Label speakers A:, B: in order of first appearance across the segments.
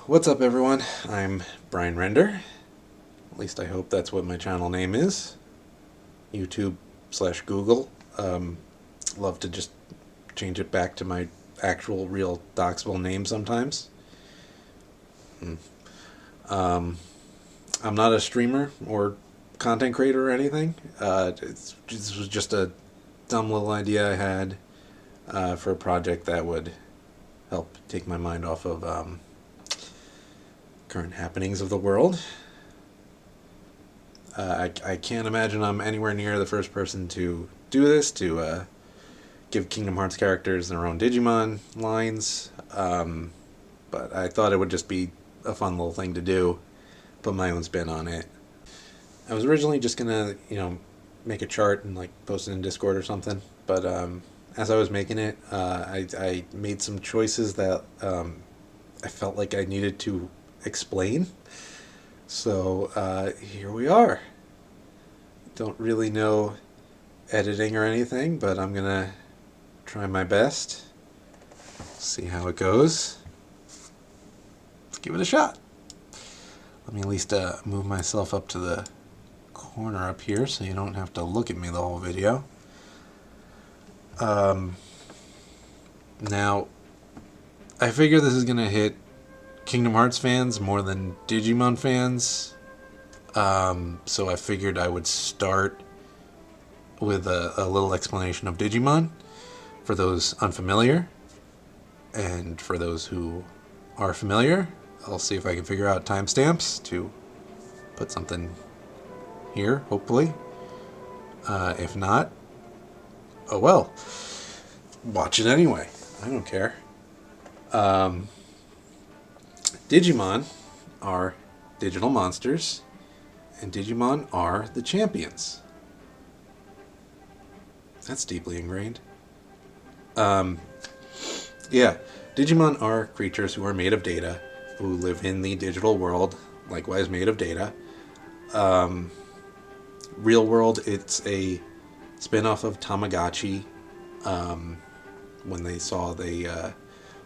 A: What's up, everyone? I'm BrineRender. At least I hope that's what my channel name is. YouTube/Google. Love to just change it back to my actual real doxable name sometimes. I'm not a streamer or content creator or anything. This was just a dumb little idea I had for a project that would help take my mind off of current happenings of the world. I can't imagine I'm anywhere near the first person to do this, to give Kingdom Hearts characters their own Digimon lines, but I thought it would just be a fun little thing to do, put my own spin on it. I was originally just gonna, make a chart and post it in Discord or something, but as I was making it, I made some choices that I felt like I needed to explain. So here we are. Don't really know editing or anything, but I'm gonna try my best. See how it goes. Let's give it a shot. Let me at least move myself up to the corner up here so you don't have to look at me the whole video. Now, I figure this is gonna hit Kingdom Hearts fans more than Digimon fans, so I figured I would start with a little explanation of Digimon for those unfamiliar, and for those who are familiar, I'll see if I can figure out timestamps to put something here, hopefully. If not, oh well, watch it anyway. I don't care. Digimon are digital monsters, and Digimon are the champions. That's deeply ingrained. Yeah, Digimon are creatures who are made of data, who live in the digital world, likewise made of data. Real world, it's a spin-off of Tamagotchi. When they saw they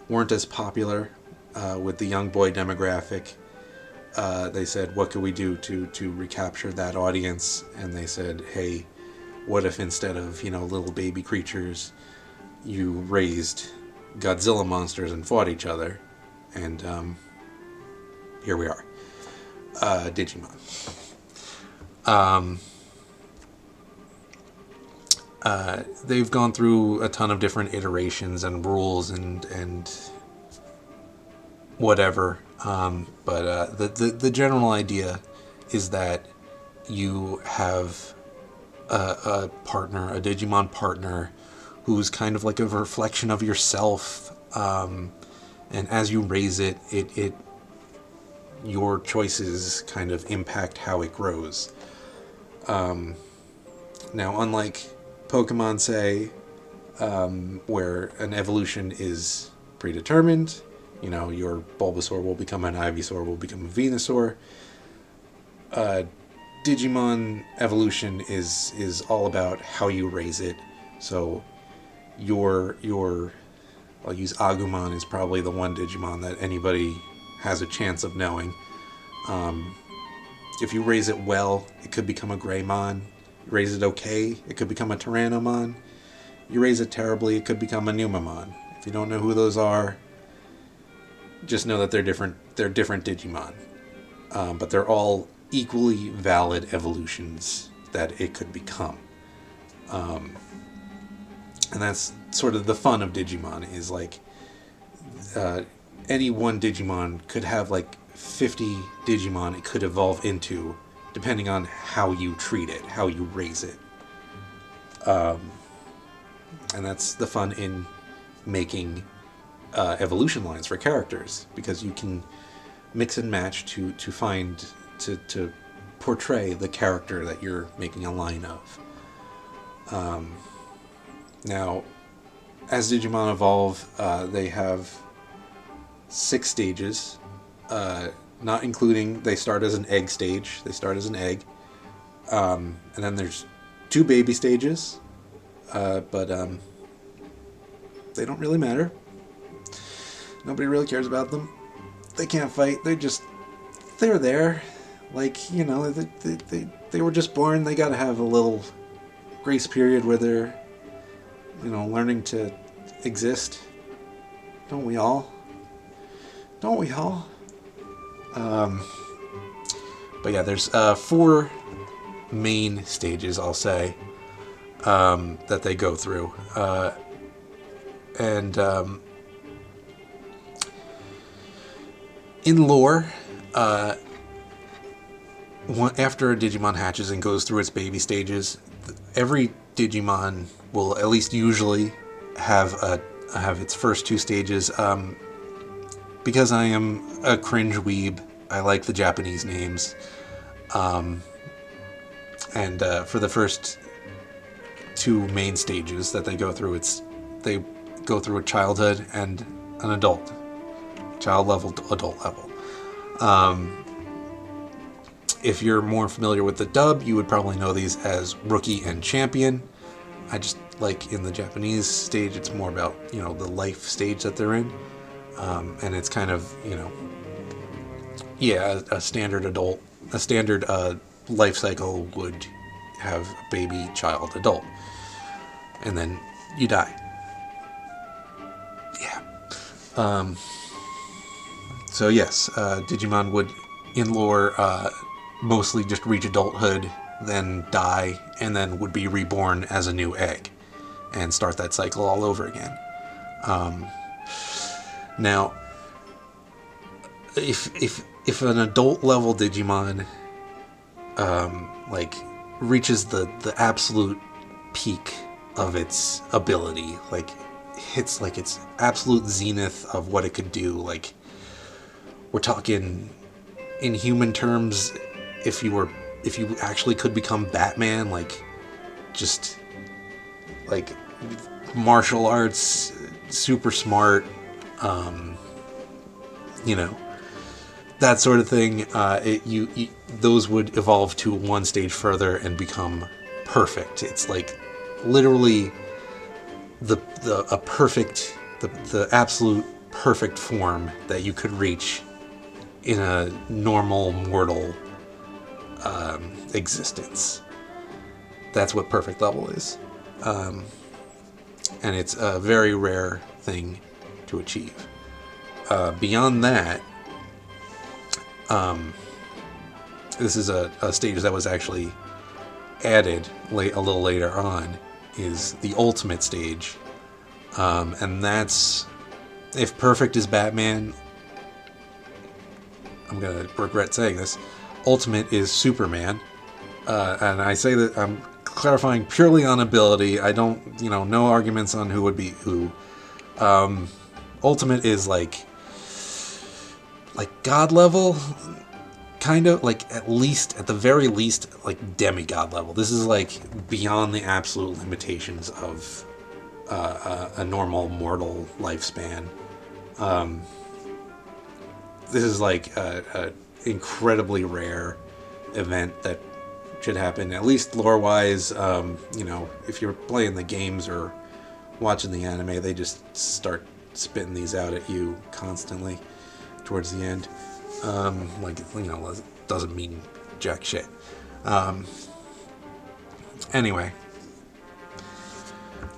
A: weren't as popular with the young boy demographic, they said, what could we do to recapture that audience? And they said, hey, what if instead of little baby creatures, you raised Godzilla monsters and fought each other? And here we are, Digimon. They've gone through a ton of different iterations and rules and whatever, but the general idea is that you have a partner, a Digimon partner, who's kind of like a reflection of yourself, and as you raise it, your choices kind of impact how it grows. Now, unlike Pokemon, say, where an evolution is predetermined, your Bulbasaur will become an Ivysaur, will become a Venusaur. Digimon evolution is all about how you raise it. So your I'll use Agumon is probably the one Digimon that anybody has a chance of knowing. If you raise it well, it could become a Greymon. You raise it okay, it could become a Tyrannomon. You raise it terribly, it could become a Numamon. If you don't know who those are, just know that they're different Digimon. But they're all equally valid evolutions that it could become. And that's sort of the fun of Digimon, is any one Digimon could have 50 Digimon it could evolve into, depending on how you treat it, how you raise it. And that's the fun in making evolution lines for characters, because you can mix and match to portray the character that you're making a line of. Now, as Digimon evolve, they have 6 stages, not including, they start as an egg stage. They start as an egg. And then there's 2 baby stages, but they don't really matter. Nobody really cares about them. They can't fight. They're there. Like, you know, they were just born. They gotta have a little grace period where they're, you know, learning to exist. Don't we all? Don't we all? But yeah, there's 4 main stages, I'll say, that they go through. And in lore, after a Digimon hatches and goes through its baby stages, every Digimon will at least usually have its first 2 stages. Because I am a cringe weeb, I like the Japanese names. And for the first 2 main stages that they go through, they go through a childhood and an adult. Child level to adult level. If you're more familiar with the dub, you would probably know these as Rookie and Champion. I just like in the Japanese stage, it's more about, you know, the life stage that they're in. And it's kind of, you know, yeah, a standard life cycle would have baby, child, adult. And then you die. Yeah. So yes, Digimon would, in lore, mostly just reach adulthood, then die, and then would be reborn as a new egg, and start that cycle all over again. Now, if an adult level Digimon, like, reaches the absolute peak of its ability, like, hits like its absolute zenith of what it could do, like, we're talking in human terms, if you actually could become Batman, like, just, like, martial arts, super smart, you know, that sort of thing, those would evolve to 1 stage further and become perfect. It's like literally the absolute perfect form that you could reach in a normal mortal existence. That's what perfect level is. And it's a very rare thing to achieve. Beyond that, this is a stage that was actually added a little later on, is the ultimate stage. And that's, if perfect is Batman, I'm going to regret saying this, ultimate is Superman. And I say that I'm clarifying purely on ability. I don't, no arguments on who would be who. Ultimate is like God level, kind of, like at the very least, like demigod level. This is like beyond the absolute limitations of a normal mortal lifespan. This is like a incredibly rare event that should happen, at least lore-wise. If you're playing the games or watching the anime, they just start spitting these out at you constantly towards the end. Doesn't mean jack shit. Anyway.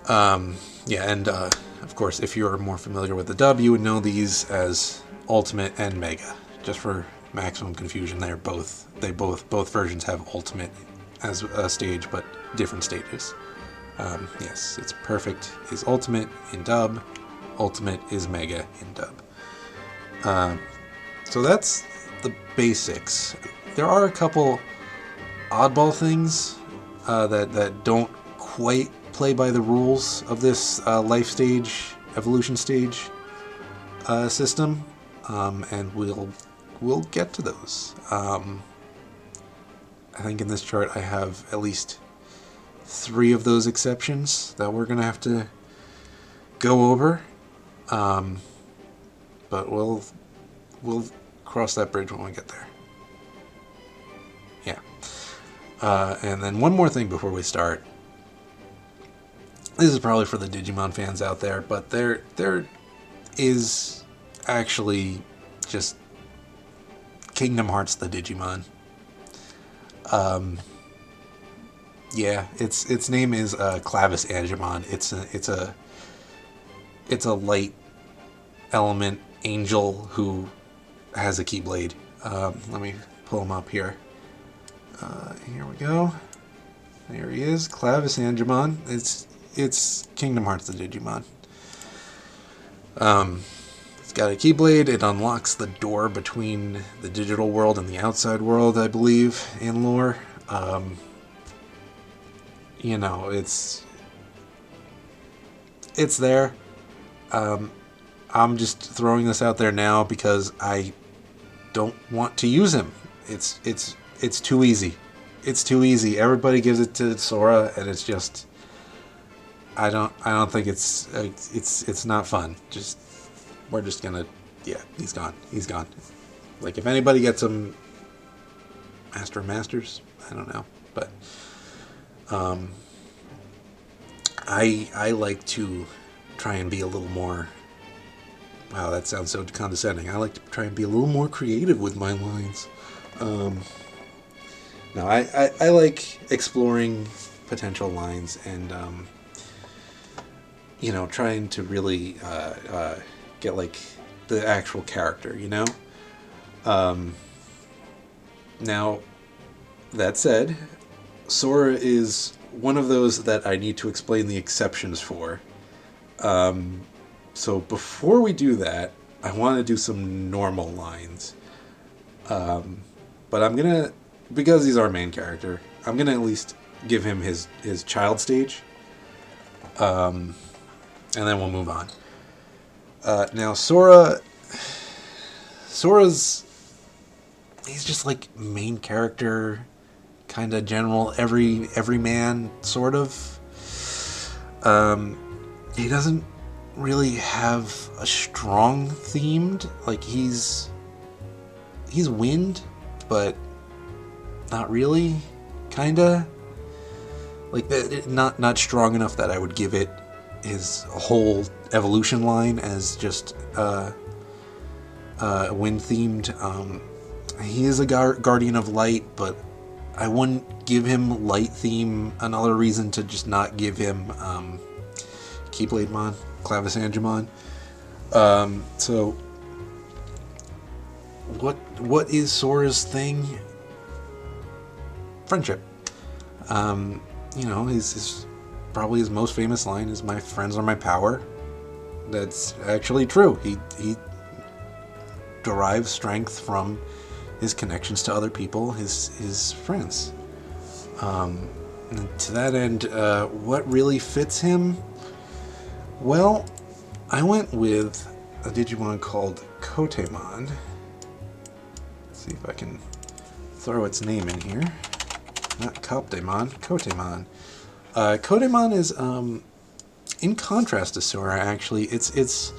A: Of course, if you're more familiar with the dub, you would know these as Ultimate and Mega. Just for maximum confusion, both versions have Ultimate as a stage, but different stages. Yes, it's Perfect is Ultimate in dub, Ultimate is Mega in dub. So that's the basics. There are a couple oddball things that don't quite play by the rules of this life stage, evolution stage system, and we'll get to those. I think in this chart I have at least 3 of those exceptions that we're gonna have to go over, but we'll cross that bridge when we get there. Yeah. And then one more thing before we start. This is probably for the Digimon fans out there, but there is actually just Kingdom Hearts the Digimon. Yeah, its name is Clavis Angemon. It's a light element angel who has a Keyblade. Let me pull him up here. Here we go. There he is, Clavis Angemon. It's Kingdom Hearts the Digimon. It's got a Keyblade. It unlocks the door between the digital world and the outside world, I believe, in lore. You know, it's there. I'm just throwing this out there now because I don't want to use him. It's too easy. It's too easy. Everybody gives it to Sora, and it's just I don't think it's not fun. We're just gonna he's gone. He's gone. Like if anybody gets him, Master of Masters, I don't know, but I like to try and be a little more. Wow, that sounds so condescending. I like to try and be a little more creative with my lines. No, I like exploring potential lines and you know, trying to really get like the actual character, you know. Now, that said, Sora is one of those that I need to explain the exceptions for. So before we do that, I want to do some normal lines. But I'm gonna, because he's our main character, I'm gonna at least give him his child stage. And then we'll move on. Now Sora's he's just like main character, kind of general every man sort of. He doesn't really have a strong themed, like he's wind, but not really, kinda like that, not strong enough that I would give it his whole evolution line as just wind themed. He is a guardian of light, but I wouldn't give him light theme. Another reason to just not give him Keyblademon, Clavis Angemon. So what is Sora's thing? Friendship. You know, his probably his most famous line is "My friends are my power." That's actually true. He derives strength from his connections to other people, his friends. And to that end, what really fits him? Well, I went with a Digimon called Kotemon. Let's see if I can throw its name in here. Not Copdemon, Kotemon. Kotemon is, in contrast to Sora, actually, it's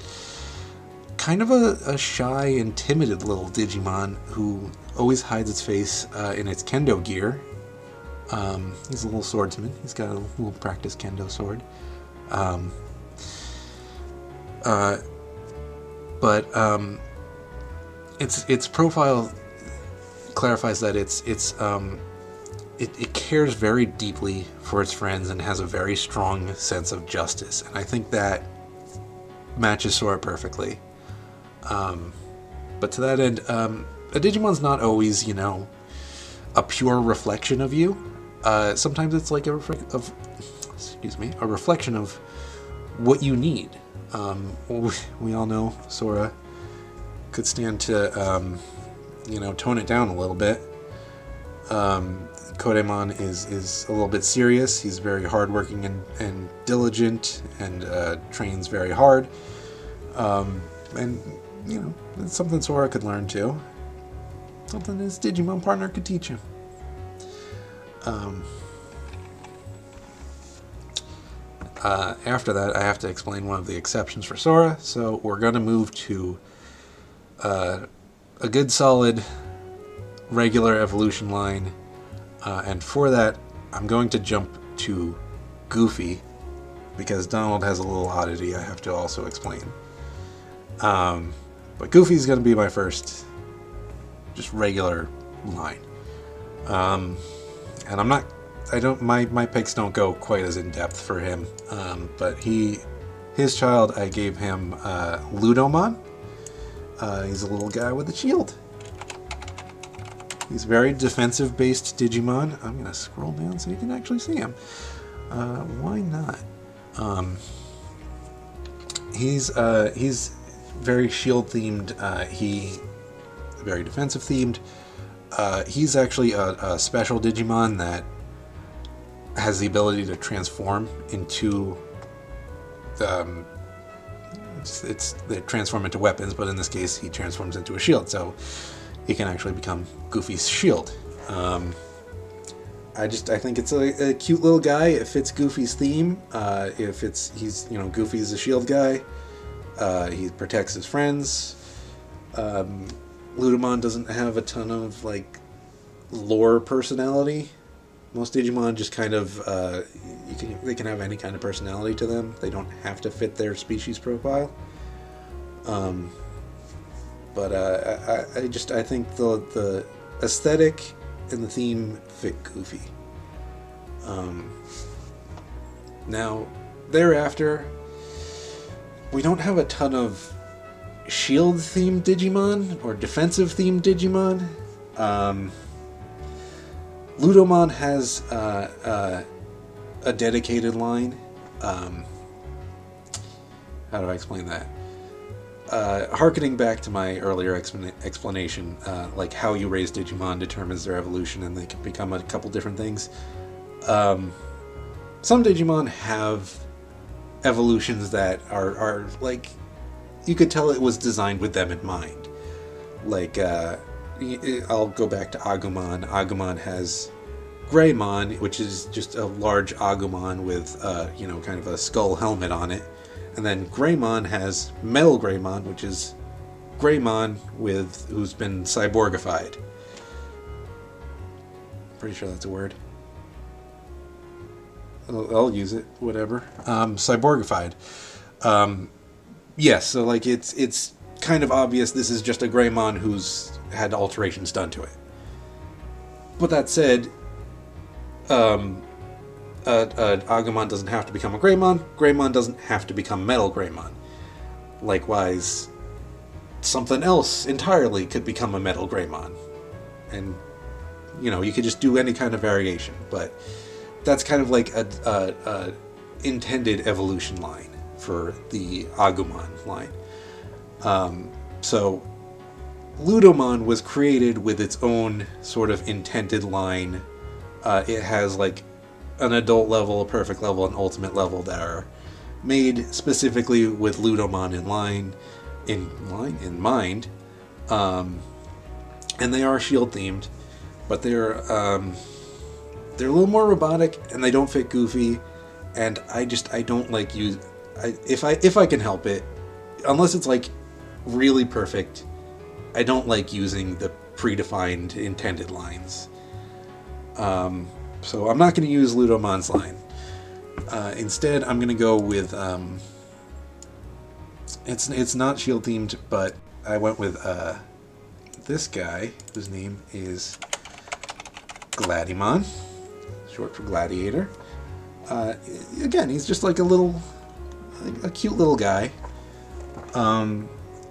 A: kind of a shy and timid little Digimon who always hides its face in its kendo gear. He's a little swordsman. He's got a little practice kendo sword. But its profile clarifies that it cares very deeply for its friends and has a very strong sense of justice, and I think that matches Sora perfectly. But to that end, a Digimon's not always, you know, a pure reflection of you. Sometimes it's like a reflection of what you need. We all know Sora could stand to, you know, tone it down a little bit. Kotemon is a little bit serious. He's very hardworking and diligent and trains very hard. And, you know, it's something Sora could learn too. Something his Digimon partner could teach him. After that, I have to explain one of the exceptions for Sora. So we're going to move to a good solid regular evolution line. And for that, I'm going to jump to Goofy, because Donald has a little oddity I have to also explain. But Goofy's going to be my first just regular line. And my picks don't go quite as in depth for him. But his child, I gave him Ludomon. He's a little guy with a shield. He's very defensive-based Digimon. I'm gonna scroll down so you can actually see him. Why not? He's very shield-themed. Very defensive-themed. He's actually a special Digimon that has the ability to transform into they transform into weapons, but in this case he transforms into a shield, so he can actually become Goofy's shield. I think it's a cute little guy. It fits Goofy's theme. Goofy's a shield guy. He protects his friends. Ludomon doesn't have a ton of like lore personality. Most Digimon just kind of they can have any kind of personality to them. They don't have to fit their species profile. But I think the aesthetic and the theme fit Goofy. Now thereafter, we don't have a ton of shield-themed Digimon or defensive-themed Digimon. Ludomon has a dedicated line. How do I explain that? Harkening back to my earlier explanation, like how you raise Digimon determines their evolution, and they can become a couple different things. Some Digimon have evolutions that are like, you could tell it was designed with them in mind. Like, I'll go back to Agumon. Agumon has Greymon, which is just a large Agumon with, kind of a skull helmet on it. And then Greymon has Metal Greymon, which is Greymon who's been cyborgified. Pretty sure that's a word. I'll use it, whatever. Cyborgified. Yes, so like it's kind of obvious this is just a Greymon who's had alterations done to it. But that said, Agumon doesn't have to become a Greymon. Greymon doesn't have to become Metal Greymon. Likewise, something else entirely could become a Metal Greymon. And, you could just do any kind of variation. But that's kind of like a intended evolution line for the Agumon line. So Ludomon was created with its own sort of intended line. It has like an adult level, a perfect level, an ultimate level that are made specifically with Ludomon in mind. And they are shield themed, but they're a little more robotic, and they don't fit Goofy. And I don't like use. If I can help it, unless it's like really perfect, I don't like using the predefined intended lines. So I'm not going to use Ludomon's line. Instead, I'm going to go with it's not shield themed, but I went with this guy whose name is Gladimon, short for Gladiator. Again, he's just like a cute little guy.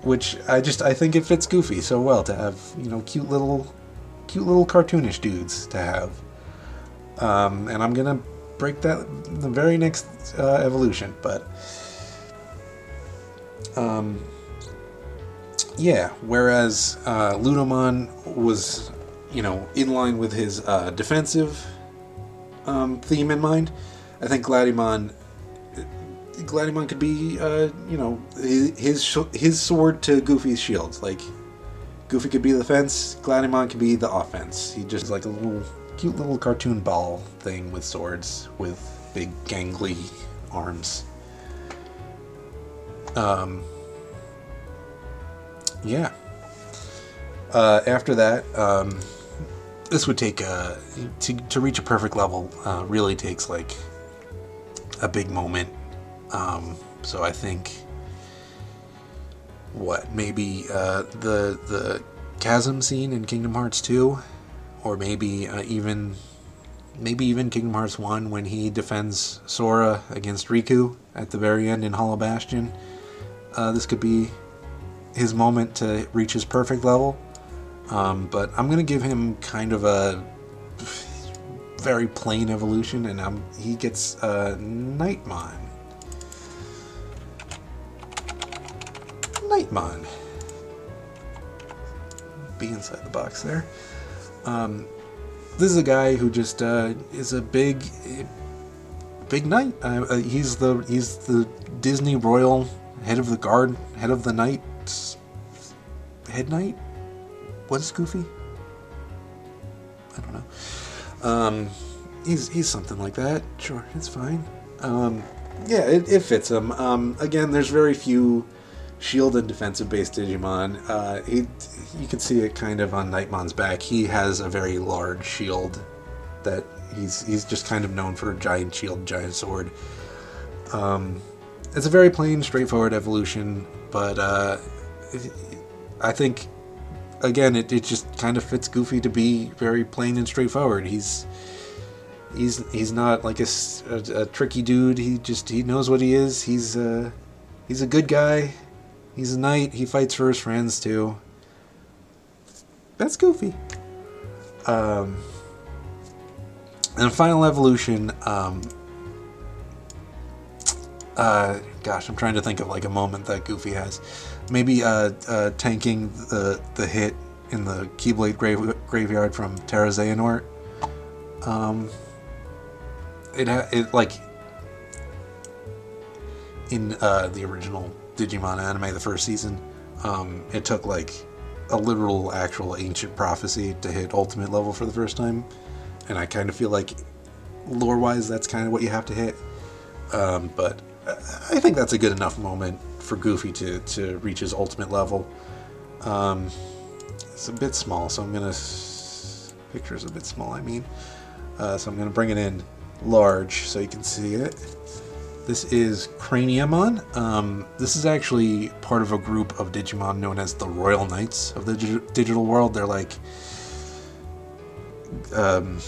A: Which I think it fits Goofy so well to have, cute little cartoonish dudes to have. And I'm gonna break that in the very next evolution, but yeah. Whereas Ludomon was, in line with his defensive theme in mind, I think Gladimon could be, his sword to Goofy's shield. Like, Goofy could be the defense, Gladimon could be the offense. He just like a cute little cartoon ball thing with swords with big gangly arms. Yeah. After that, this would take to reach a perfect level. Really takes like a big moment. So I think maybe the chasm scene in Kingdom Hearts 2, or maybe even Kingdom Hearts 1 when he defends Sora against Riku at the very end in Hollow Bastion. This could be his moment to reach his perfect level. But I'm going to give him kind of a very plain evolution, and he gets Nightmon. Nightmon. Be inside the box there. This is a guy who just is a big knight. He's the Disney royal head of the guard, head of the knights, head knight. What is Goofy? I don't know. He's something like that. Sure, it's fine. Yeah, it fits him. Again, there's very few shield and defensive based Digimon. You can see it kind of on Nightmon's back. He has a very large shield that he's just kind of known for a giant shield, giant sword. It's a very plain, straightforward evolution, but I think, again, it just kind of fits Goofy to be very plain and straightforward. He's not like a tricky dude. He knows what he is. He's a good guy. He's a knight. He fights for his friends too. That's Goofy. And final evolution. Gosh, I'm trying to think of like a moment that Goofy has. Maybe tanking the hit in the Keyblade graveyard from Terra Xehanort. It like in the original Digimon anime, the first season, it took like a literal, actual ancient prophecy to hit ultimate level for the first time, and I kind of feel like lore-wise, that's kind of what you have to hit. But I think that's a good enough moment for Goofy to reach his ultimate level. It's a bit small, so I'm gonna picture's a bit small. So I'm gonna bring it in large so you can see it. This is Craniamon. This is actually part of a group of Digimon known as the Royal Knights of the digital world. They're like the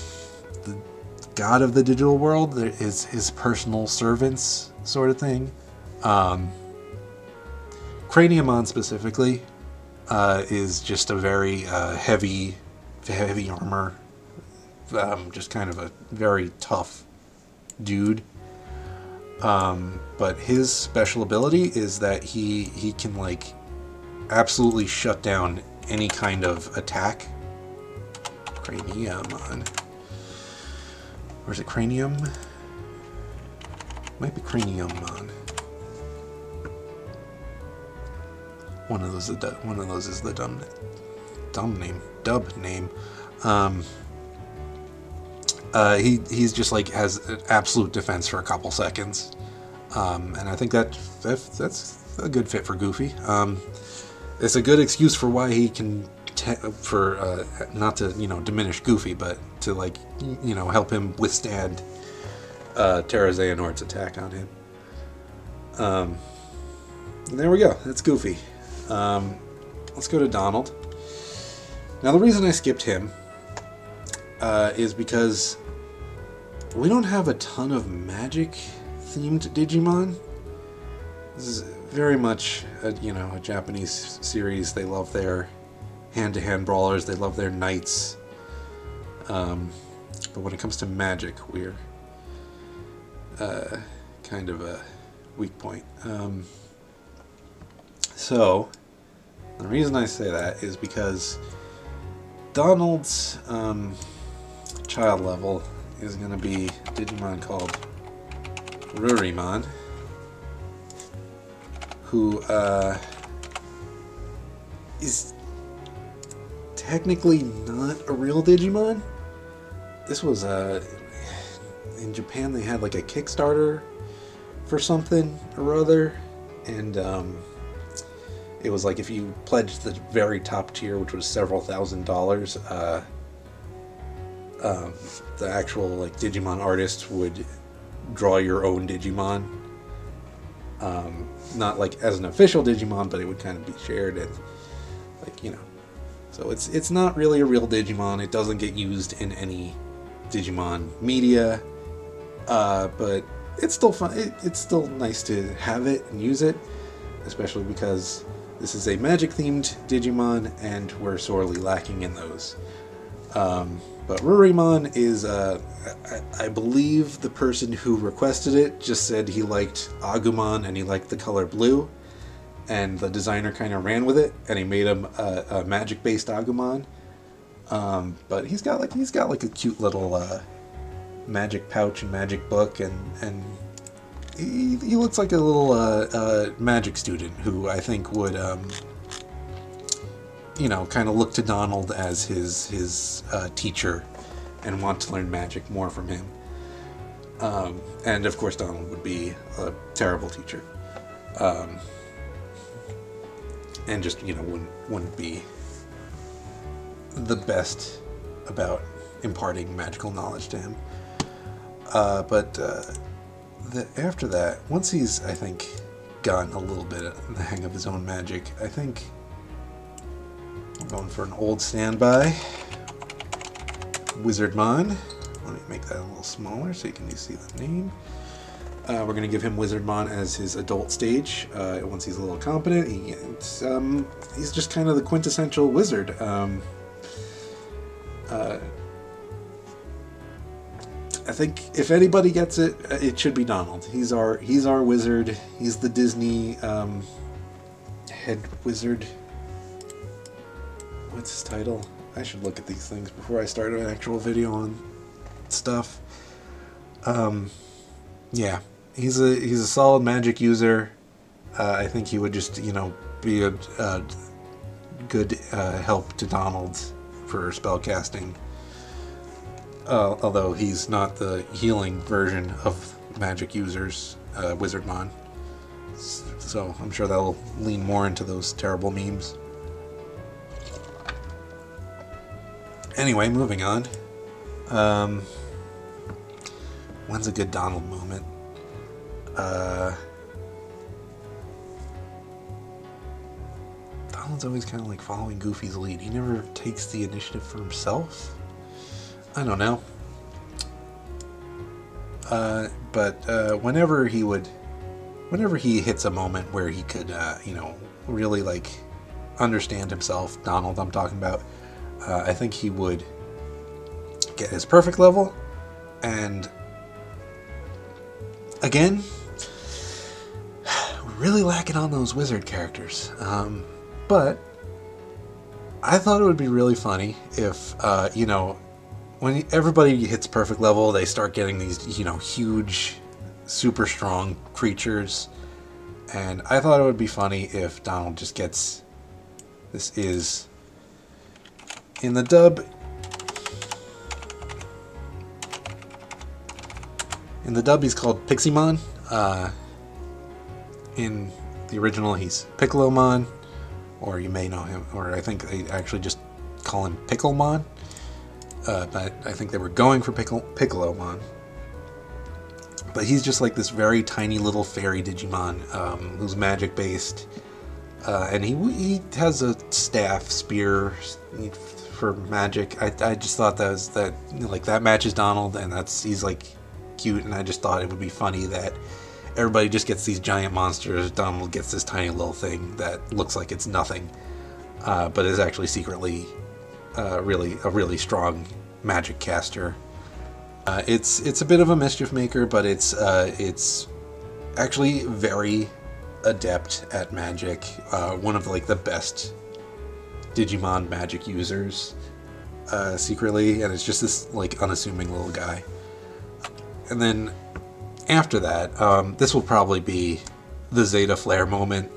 A: god of the digital world. There is his personal servants, sort of thing. Craniamon specifically is just a very heavy armor, just kind of a very tough dude. But his special ability is that he can like absolutely shut down any kind of attack. Craniamon. Or is it Cranium? Might be Craniummon. One of those is the dub name. He's just like has absolute defense for a couple seconds, and I think that's a good fit for Goofy. It's a good excuse for why he can not to diminish Goofy, but to like help him withstand Terra Xehanort's attack on him. And there we go. That's Goofy. Let's go to Donald. Now the reason I skipped him is because we don't have a ton of magic-themed Digimon. This is very much a Japanese series. They love their hand-to-hand brawlers. They love their knights. But when it comes to magic, we're kind of a weak point. So the reason I say that is because Donald's child level is going to be a Digimon called Rurimon, who is technically not a real Digimon. This was in Japan. They had like a Kickstarter for something or other, and it was like if you pledged the very top tier, which was several $1,000s, the actual like Digimon artist would draw your own Digimon. Not like as an official Digimon, but it would kind of be shared, and like So it's not really a real Digimon. It doesn't get used in any Digimon media, but it's still fun. It's still nice to have it and use it, especially because this is a magic-themed Digimon, and we're sorely lacking in those. But Rurimon is, I believe the person who requested it just said he liked Agumon and he liked the color blue, and the designer kind of ran with it, and he made him a magic-based Agumon. But he's got like a cute little magic pouch and magic book, and he looks like a little magic student who I think would kind of look to Donald as his teacher and want to learn magic more from him. And of course Donald would be a terrible teacher. And just, wouldn't be the best about imparting magical knowledge to him. But after that, once he's, I think, gotten a little bit in the hang of his own magic, I think we're going for an old standby. Wizardmon. Let me make that a little smaller so you can see the name. We're going to give him Wizardmon as his adult stage. Once he's a little competent, he's just kind of the quintessential wizard. I think if anybody gets it, it should be Donald. He's our wizard. He's the Disney head wizard. What's his title? I should look at these things before I start an actual video on stuff. Yeah, he's a solid magic user. I think he would just be a good help to Donald for spell casting. Although he's not the healing version of magic users, Wizardmon. So I'm sure that'll lean more into those terrible memes. Anyway, moving on. When's a good Donald moment? Donald's always kind of like following Goofy's lead. He never takes the initiative for himself. I don't know. But whenever he hits a moment where he could, really like understand himself, Donald I'm talking about, I think he would get his perfect level. And again, we're really lacking on those wizard characters. But I thought it would be really funny if, when everybody hits perfect level, they start getting these, huge, super strong creatures. And I thought it would be funny if Donald just gets... This is... In the dub... he's called Piximon. In the original, he's Piccalomon. Or you may know him, or I think they actually just call him Picklemon. But I think they were going for Piccalomon. But he's just like this very tiny little fairy Digimon who's magic based. And he has a staff, spear for magic. I just thought that matches Donald, and he's like cute, and I just thought it would be funny that everybody just gets these giant monsters. Donald gets this tiny little thing that looks like it's nothing, but is actually secretly a really strong magic caster. It's a bit of a mischief maker, but it's actually very adept at magic. One of like the best Digimon magic users, secretly, and it's just this like unassuming little guy. And then after that, this will probably be the Zeta Flare moment.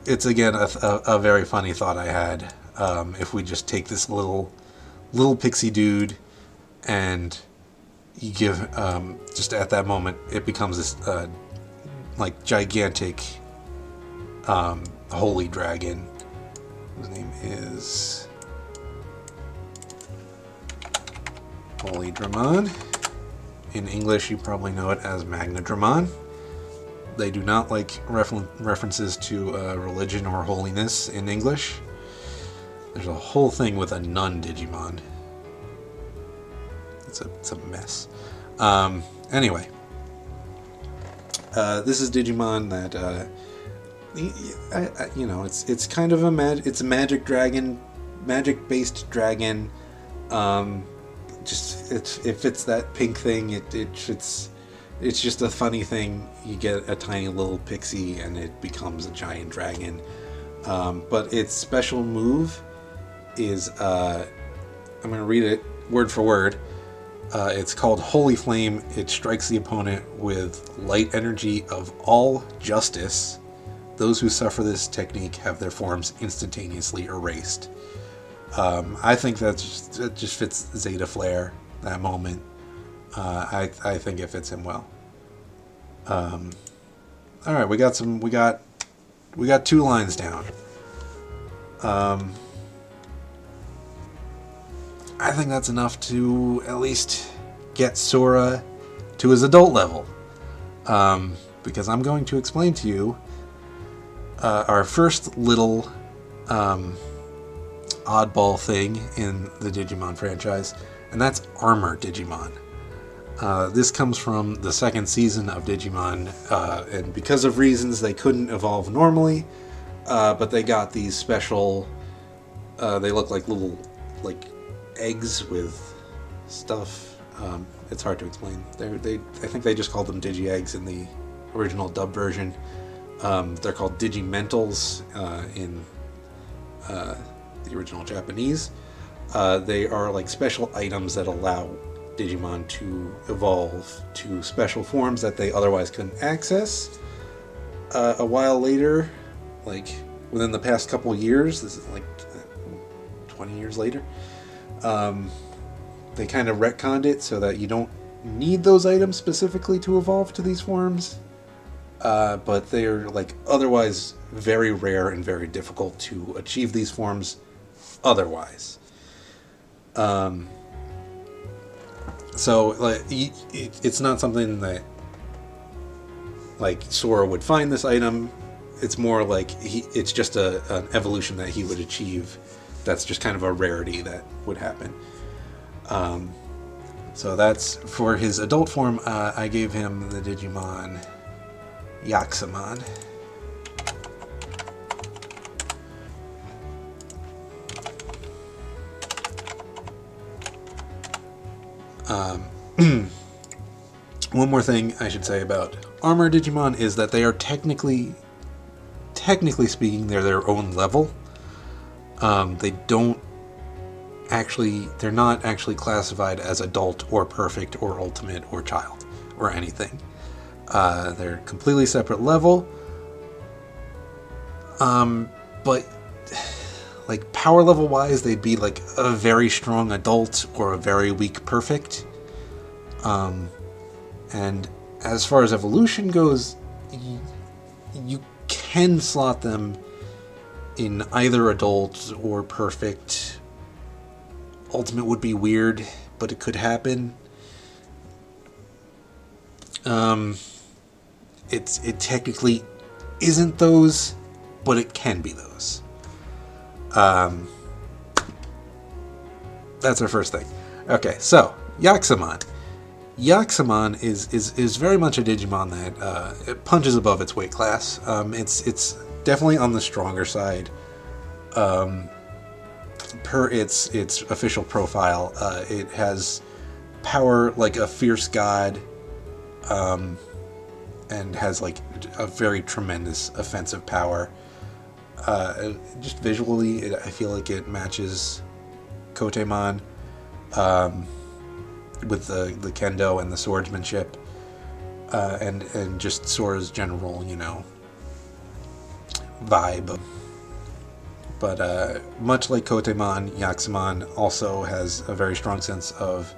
A: It's again a very funny thought I had. If we just take this little pixie dude and you give just at that moment, it becomes this like gigantic holy dragon. His name is Holy Dramon. In English, you probably know it as Magnadramon. They do not like references to religion or holiness in English. There's a whole thing with a nun Digimon. It's a mess. Anyway, this is Digimon that it's kind of it's a magic dragon, magic based dragon. Just it fits that pink thing. It fits. It's just a funny thing. You get a tiny little pixie and it becomes a giant dragon. But its special move is, I'm going to read it word for word. It's called Holy Flame. It strikes the opponent with light energy of all justice. Those who suffer this technique have their forms instantaneously erased. I think that just fits Zeta Flare, that moment. I think it fits him well. All right, we got 2 lines down. I think that's enough to at least get Sora to his adult level. Because I'm going to explain to you our first little oddball thing in the Digimon franchise, and that's Armor Digimon. This comes from the 2nd season of Digimon, and because of reasons they couldn't evolve normally, but they got these special, they look like little eggs with stuff. It's hard to explain. I think they just called them Digi-Eggs in the original dub version. They're called Digimentals in the original Japanese. They are like special items that allow Digimon to evolve to special forms that they otherwise couldn't access. A while later, like within the past couple years, this is like 20 years later, they kind of retconned it so that you don't need those items specifically to evolve to these forms, but they are like otherwise very rare and very difficult to achieve these forms otherwise. So like it's not something that like Sora would find this item. It's more like it's just an evolution that he would achieve. That's just kind of a rarity that would happen. So that's for his adult form. I gave him the Digimon Yaxamon. One more thing I should say about Armor Digimon is that they are technically speaking, they're their own level. They're not actually classified as adult or perfect or ultimate or child or anything. They're completely separate level. But like power level wise, they'd be like a very strong adult or a very weak perfect. And as far as evolution goes, you can slot them in either adult or perfect. Ultimate would be weird, but it could happen. It technically isn't those, but it can be those. That's our first thing. Okay, so Yaxamon. Yaxamon is very much a Digimon that it punches above its weight class. It's definitely on the stronger side. Per its official profile, it has power like a fierce god, and has like a very tremendous offensive power. Just visually, I feel like it matches Kotemon. With the kendo and the swordsmanship, and just Sora's general, vibe. But much like Kotemon, Yaxamon also has a very strong sense of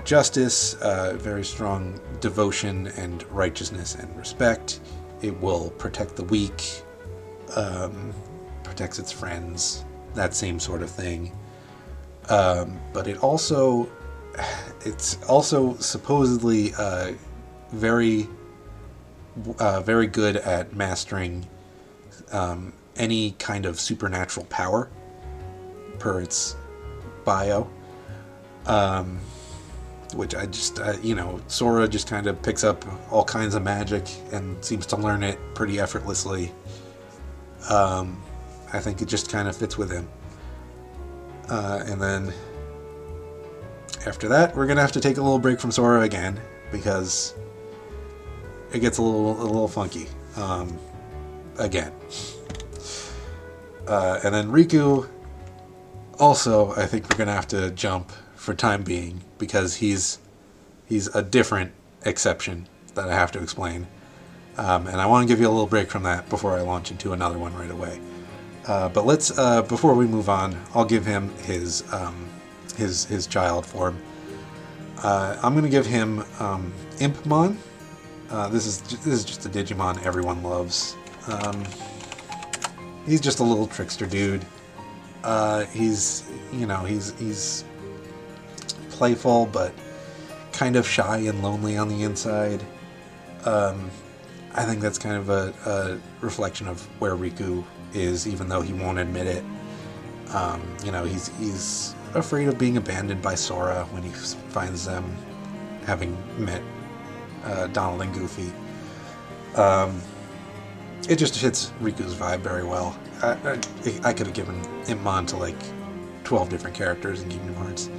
A: justice, very strong devotion and righteousness and respect. It will protect the weak, protects its friends, that same sort of thing. But it's also supposedly very very good at mastering any kind of supernatural power per its bio. Which I just, Sora just kind of picks up all kinds of magic and seems to learn it pretty effortlessly. I think it just kind of fits with him. And then after that, we're gonna have to take a little break from Sora again because it gets a little funky again. And then Riku, also, I think we're gonna have to jump for time being because he's a different exception that I have to explain. And I want to give you a little break from that before I launch into another one right away. But let's before we move on, I'll give him his child form. I'm going to give him Impmon. This is just a Digimon everyone loves. He's just a little trickster dude. He's playful but kind of shy and lonely on the inside. I think that's kind of a reflection of where Riku is, even though he won't admit it. He's afraid of being abandoned by Sora when he finds them, having met Donald and Goofy. It just fits Riku's vibe very well. I could have given Impmon to like 12 different characters in Kingdom Hearts.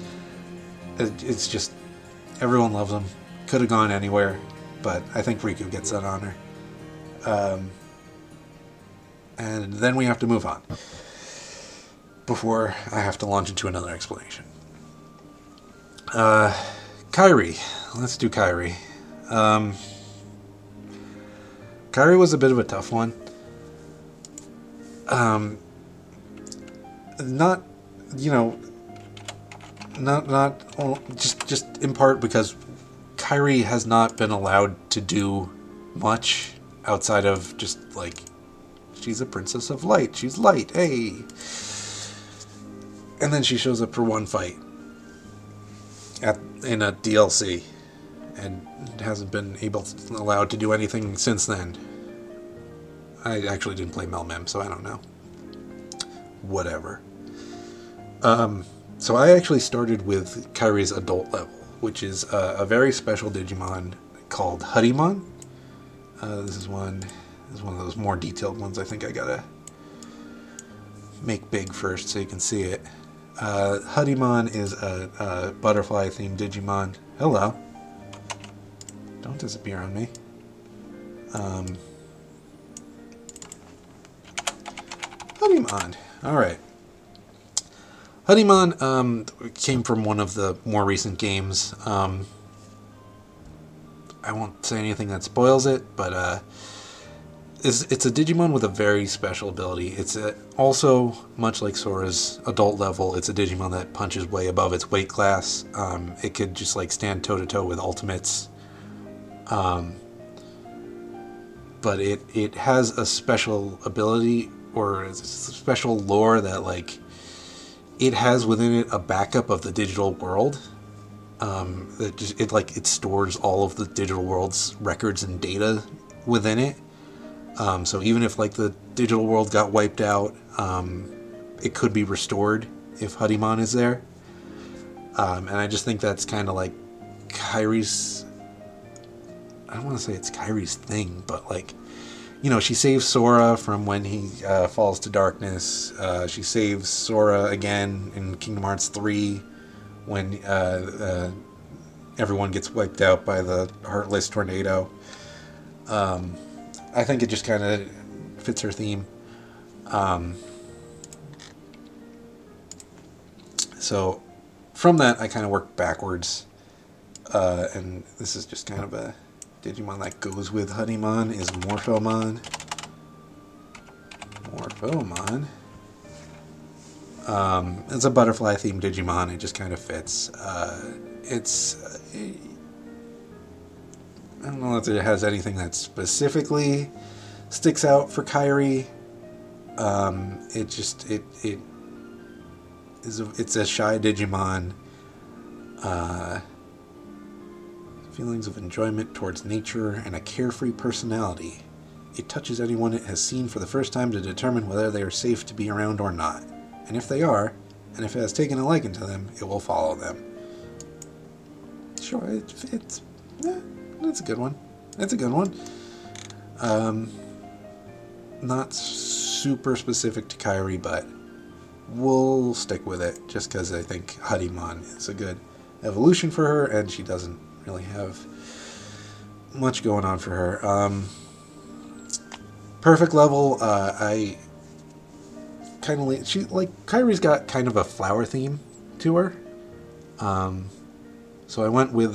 A: It's just, everyone loves him. Could have gone anywhere, but I think Riku gets that honor. And then we have to move on before I have to launch into another explanation. Kairi. Let's do Kairi. Kairi was a bit of a tough one. Just in part because Kairi has not been allowed to do much outside of just like, she's a princess of light. She's light. Hey. And then she shows up for one fight in a DLC and hasn't been allowed to do anything since then. I actually didn't play Melmem, so I don't know. Whatever. So I actually started with Kairi's adult level, which is a very special Digimon called Huddymon. This is one of those more detailed ones. I think I gotta make big first so you can see it. Huddymon is a butterfly-themed Digimon. Hello. Don't disappear on me. Huddymon. Alright. Huddymon came from one of the more recent games. I won't say anything that spoils it, but it's a Digimon with a very special ability. It's also, much like Sora's adult level, it's a Digimon that punches way above its weight class. It could just like stand toe-to-toe with ultimates. But it has a special ability or a special lore that like it has within it a backup of the digital world. It stores all of the digital world's records and data within it. So even if like the digital world got wiped out, it could be restored if Huddymon is there. And I just think that's kind of like Kairi's, I don't want to say it's Kairi's thing, but like, she saves Sora from when he falls to darkness. She saves Sora again in Kingdom Hearts 3 when everyone gets wiped out by the Heartless Tornado. I think it just kind of fits her theme. So from that, I kind of worked backwards. And this is just kind of a Digimon that goes with Huddymon is Morphomon. It's a butterfly-themed Digimon. It just kind of fits. I don't know if it has anything that specifically sticks out for Kairi. It's a shy Digimon. Feelings of enjoyment towards nature and a carefree personality. It touches anyone it has seen for the first time to determine whether they are safe to be around or not. And if they are, and if it has taken a liking to them, it will follow them. Sure, it's a good one. It's a good one. Not super specific to Kairi, but we'll stick with it just because I think Harimon is a good evolution for her, and she doesn't really have much going on for her. Perfect level, I kind of Kairi's got kind of a flower theme to her. So I went with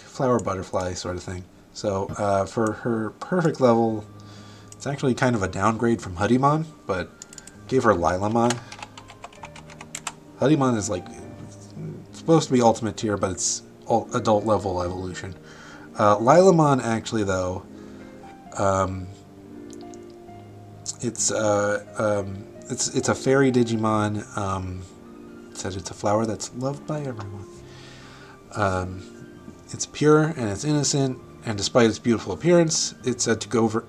A: flower butterfly sort of thing. So for her perfect level, it's actually kind of a downgrade from Harimon, but gave her Lilamon. Harimon is supposed to be ultimate tier, but it's adult level evolution. Lilamon actually though, it's a fairy Digimon. It says it's a flower that's loved by everyone. It's pure and it's innocent, and despite its beautiful appearance, it's said to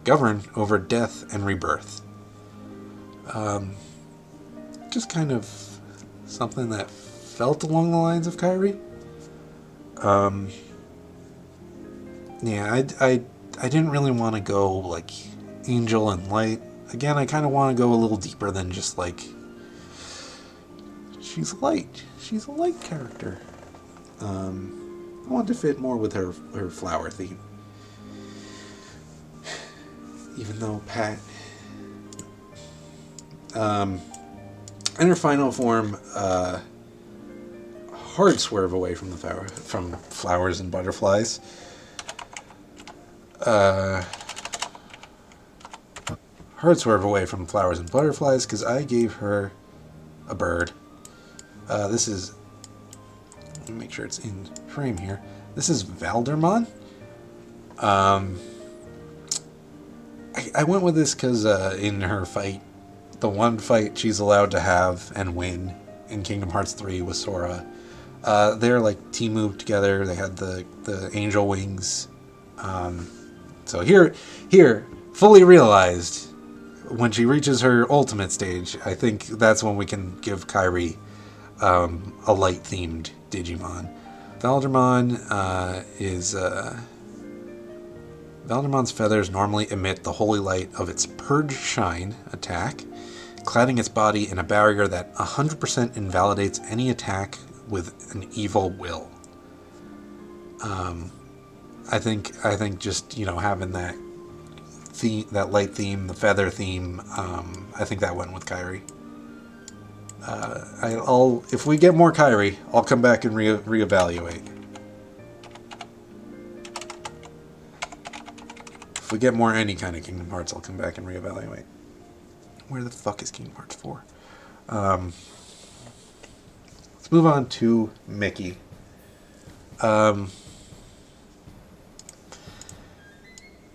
A: govern over death and rebirth. Just kind of something that felt along the lines of Kairi. I didn't really want to go angel and light. Again, I kind of want to go a little deeper than just she's light. She's a light character. I want to fit more with her flower theme. Even though Pat... in her final form, hard swerve away from from flowers and butterflies. Hard swerve away from flowers and butterflies because I gave her a bird. This is... Let me make sure it's in frame here. This is Valdermon. I went with this because in her fight, the one fight she's allowed to have and win in Kingdom Hearts 3 with Sora, they're team moved together. They had the angel wings. So here, fully realized, when she reaches her ultimate stage, I think that's when we can give Kairi a light-themed Digimon. Valdermon's feathers normally emit the holy light of its Purge Shine attack, cladding its body in a barrier that 100% invalidates any attack with an evil will. I think just having that theme, that light theme, the feather theme, I think that went with Kairi. If we get more Kairi, I'll come back and reevaluate. If we get more any kind of Kingdom Hearts, I'll come back and reevaluate. Where the fuck is Kingdom Hearts 4? Let's move on to Mickey.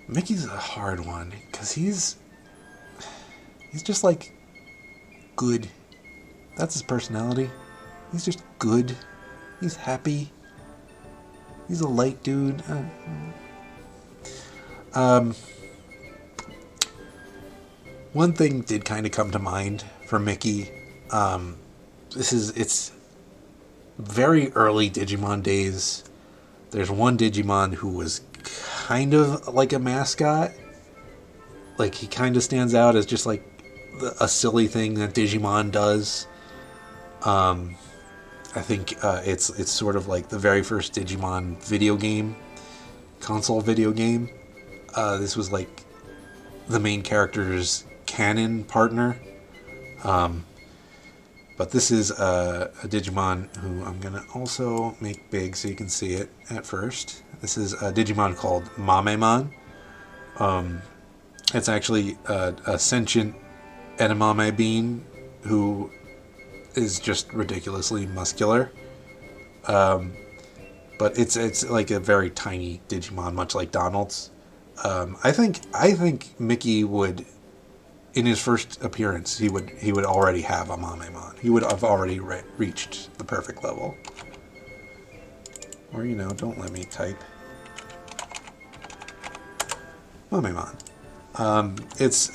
A: Mickey's a hard one because he's just good. That's his personality. He's just good. He's happy. He's a light dude. One thing did kind of come to mind for Mickey. It's very early Digimon days. There's one Digimon who was kind of like a mascot. He kind of stands out as just a silly thing that Digimon does. I think it's sort of the very first Digimon video game, console video game. This was the main character's canon partner. But this is a Digimon who I'm going to also make big so you can see it at first. This is a Digimon called Mamemon. It's actually a sentient edamame bean who is just ridiculously muscular. But it's a very tiny Digimon, much like Donald's. I think Mickey would in his first appearance, he would already have a Mamemon. He would have already reached the perfect level. Or, you know, don't let me type. Mamemon. It's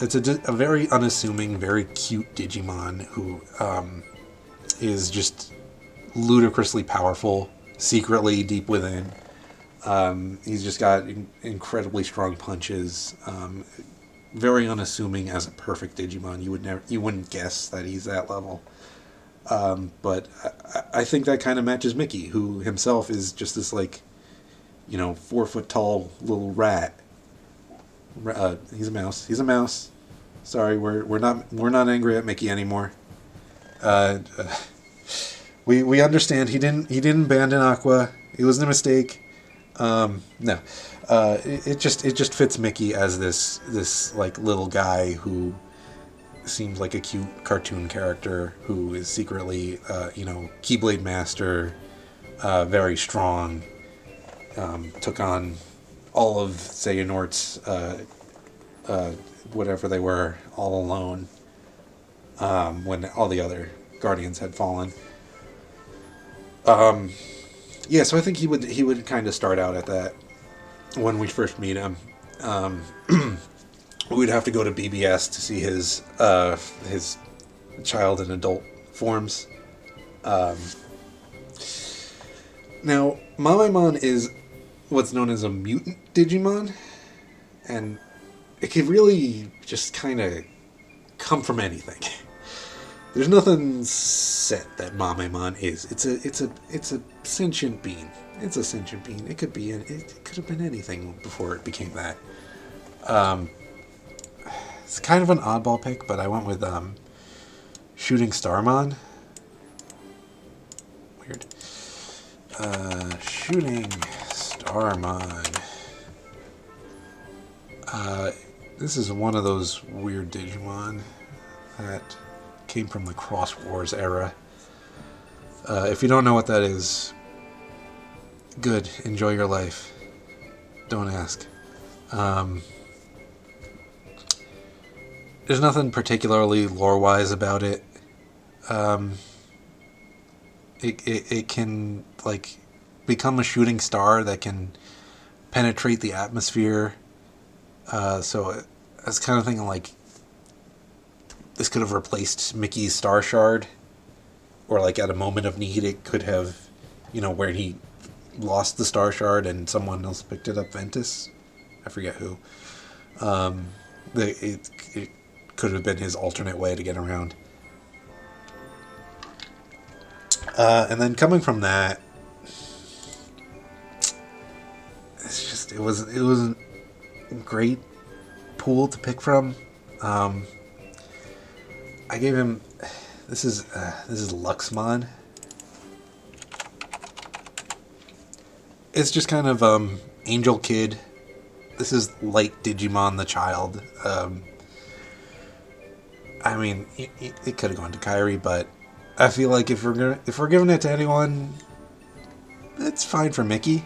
A: a very unassuming, very cute Digimon who is just ludicrously powerful, secretly deep within. He's just got incredibly strong punches. Very unassuming as a perfect Digimon. You wouldn't guess that he's that level. But I think that kind of matches Mickey, who himself is just this, like, you know, 4 foot tall little rat. He's a mouse. He's a mouse. Sorry, we're not angry at Mickey anymore. We understand he didn't abandon Aqua. It wasn't a mistake. No, it just fits Mickey as this like little guy who seems like a cute cartoon character who is secretly you know, Keyblade Master, very strong. Took on all of Xehanort's whatever they were all alone when all the other Guardians had fallen. Yeah, so I think he would kind of start out at that when we first meet him. We'd have to go to BBS to see his child and adult forms. Now, Mamemon is what's known as a mutant Digimon, and it could really just kind of come from anything. There's nothing set that Mamemon is. It's a sentient being. It's a sentient being. It could have been anything before it became that. It's kind of an oddball pick, but I went with Shooting Starmon. Weird. Shooting Starmon. This is one of those weird Digimon that came from the Cross Wars era. If you don't know what that is, good. Enjoy your life. Don't ask. There's nothing particularly lore-wise about it. It can, like, become a shooting star that can penetrate the atmosphere. So I was kind of thinking, like, this could have replaced Mickey's Star Shard. Or, like, at a moment of need, it could have, you know, where he lost the Star Shard and someone else picked it up, Ventus. I forget who. It could have been his alternate way to get around. And then coming from that, it wasn't a great pool to pick from. I gave him this is Luxmon. It's just kind of Angel Kid. This is Light Digimon the Child. I mean, it could have gone to Kairi, but I feel like if we're giving it to anyone, it's fine for Mickey.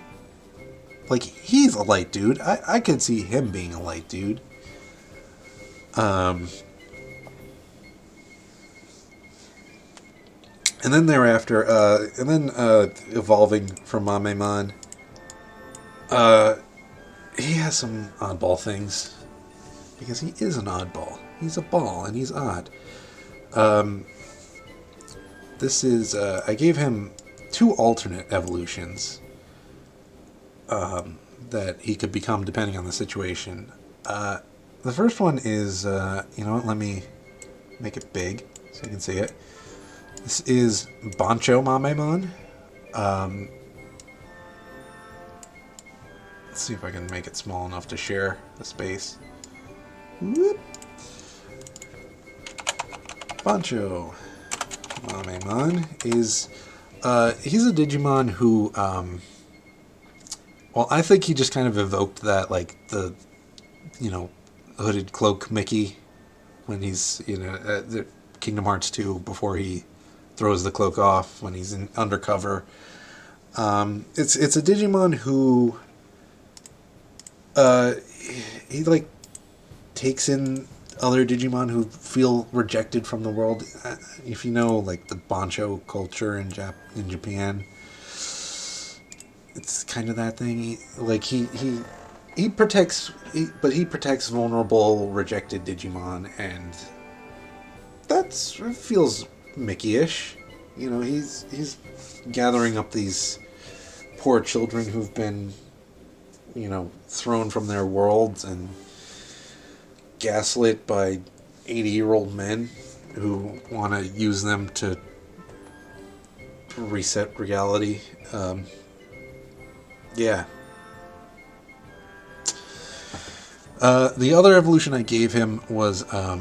A: Like, he's a light dude. I could see him being a light dude. And then thereafter, evolving from Mamemon, he has some oddball things. Because he is an oddball. He's a ball, and he's odd. This is, I gave him 2 alternate evolutions that he could become depending on the situation. The first one is, you know what, let me make it big so you can see it. This is Bancho Mamemon. Let's see if I can make it small enough to share the space. Whoop. Bancho Mamemon is he's a Digimon who well, I think he just kind of evoked that, like, the, you know, hooded cloak Mickey when he's, you know, at the Kingdom Hearts 2 before he throws the cloak off when he's in undercover. It's a Digimon who he like takes in other Digimon who feel rejected from the world. If you know, like, the Bancho culture in Japan, it's kind of that thing. He protects, he protects vulnerable, rejected Digimon, and it feels Mickey-ish. You know, he's gathering up these poor children who've been, you know, thrown from their worlds and gaslit by 80-year-old men who want to use them to reset reality. Yeah. The other evolution I gave him was, let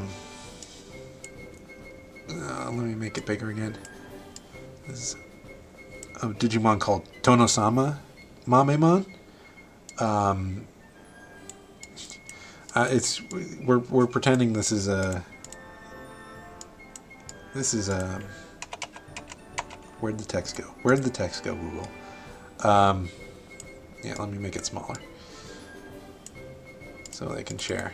A: me make it bigger again. This is a Digimon called Tonosama Mamemon. We're pretending this is a where'd the text go? Where'd the text go, Google? Yeah, let me make it smaller so they can share.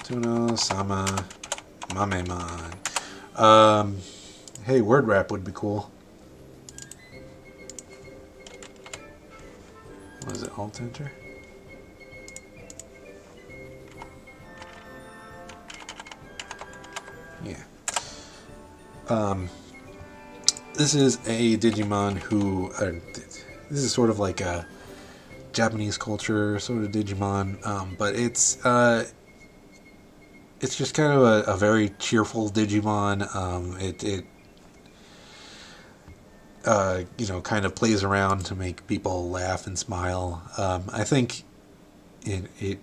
A: Tono-sama Mamemon. Hey, word wrap would be cool. Was it Alt Enter? Yeah. This is a Digimon who... this is sort of like a Japanese culture sort of Digimon, but it's just kind of a very cheerful Digimon. It you know, kind of plays around to make people laugh and smile. I think it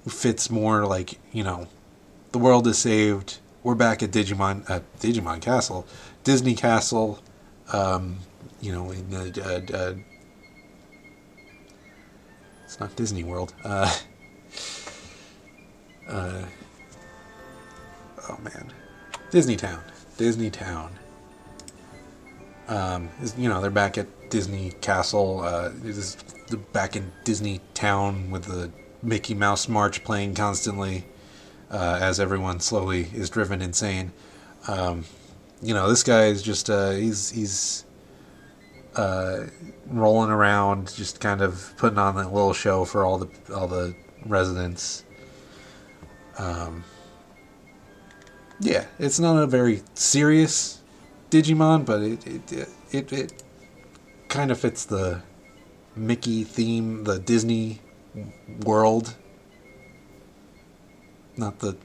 A: fits more like, you know, the world is saved. We're back at Digimon Castle, Disney Castle. You know, in it's not Disney World. Oh man, Disney Town. You know, they're back at Disney Castle. They're back in Disney Town with the Mickey Mouse March playing constantly, as everyone slowly is driven insane. You know, this guy is just he's rolling around, just kind of putting on a little show for all the residents. Yeah, it's not a very serious Digimon, but it kind of fits the Mickey theme, the Disney world. Not the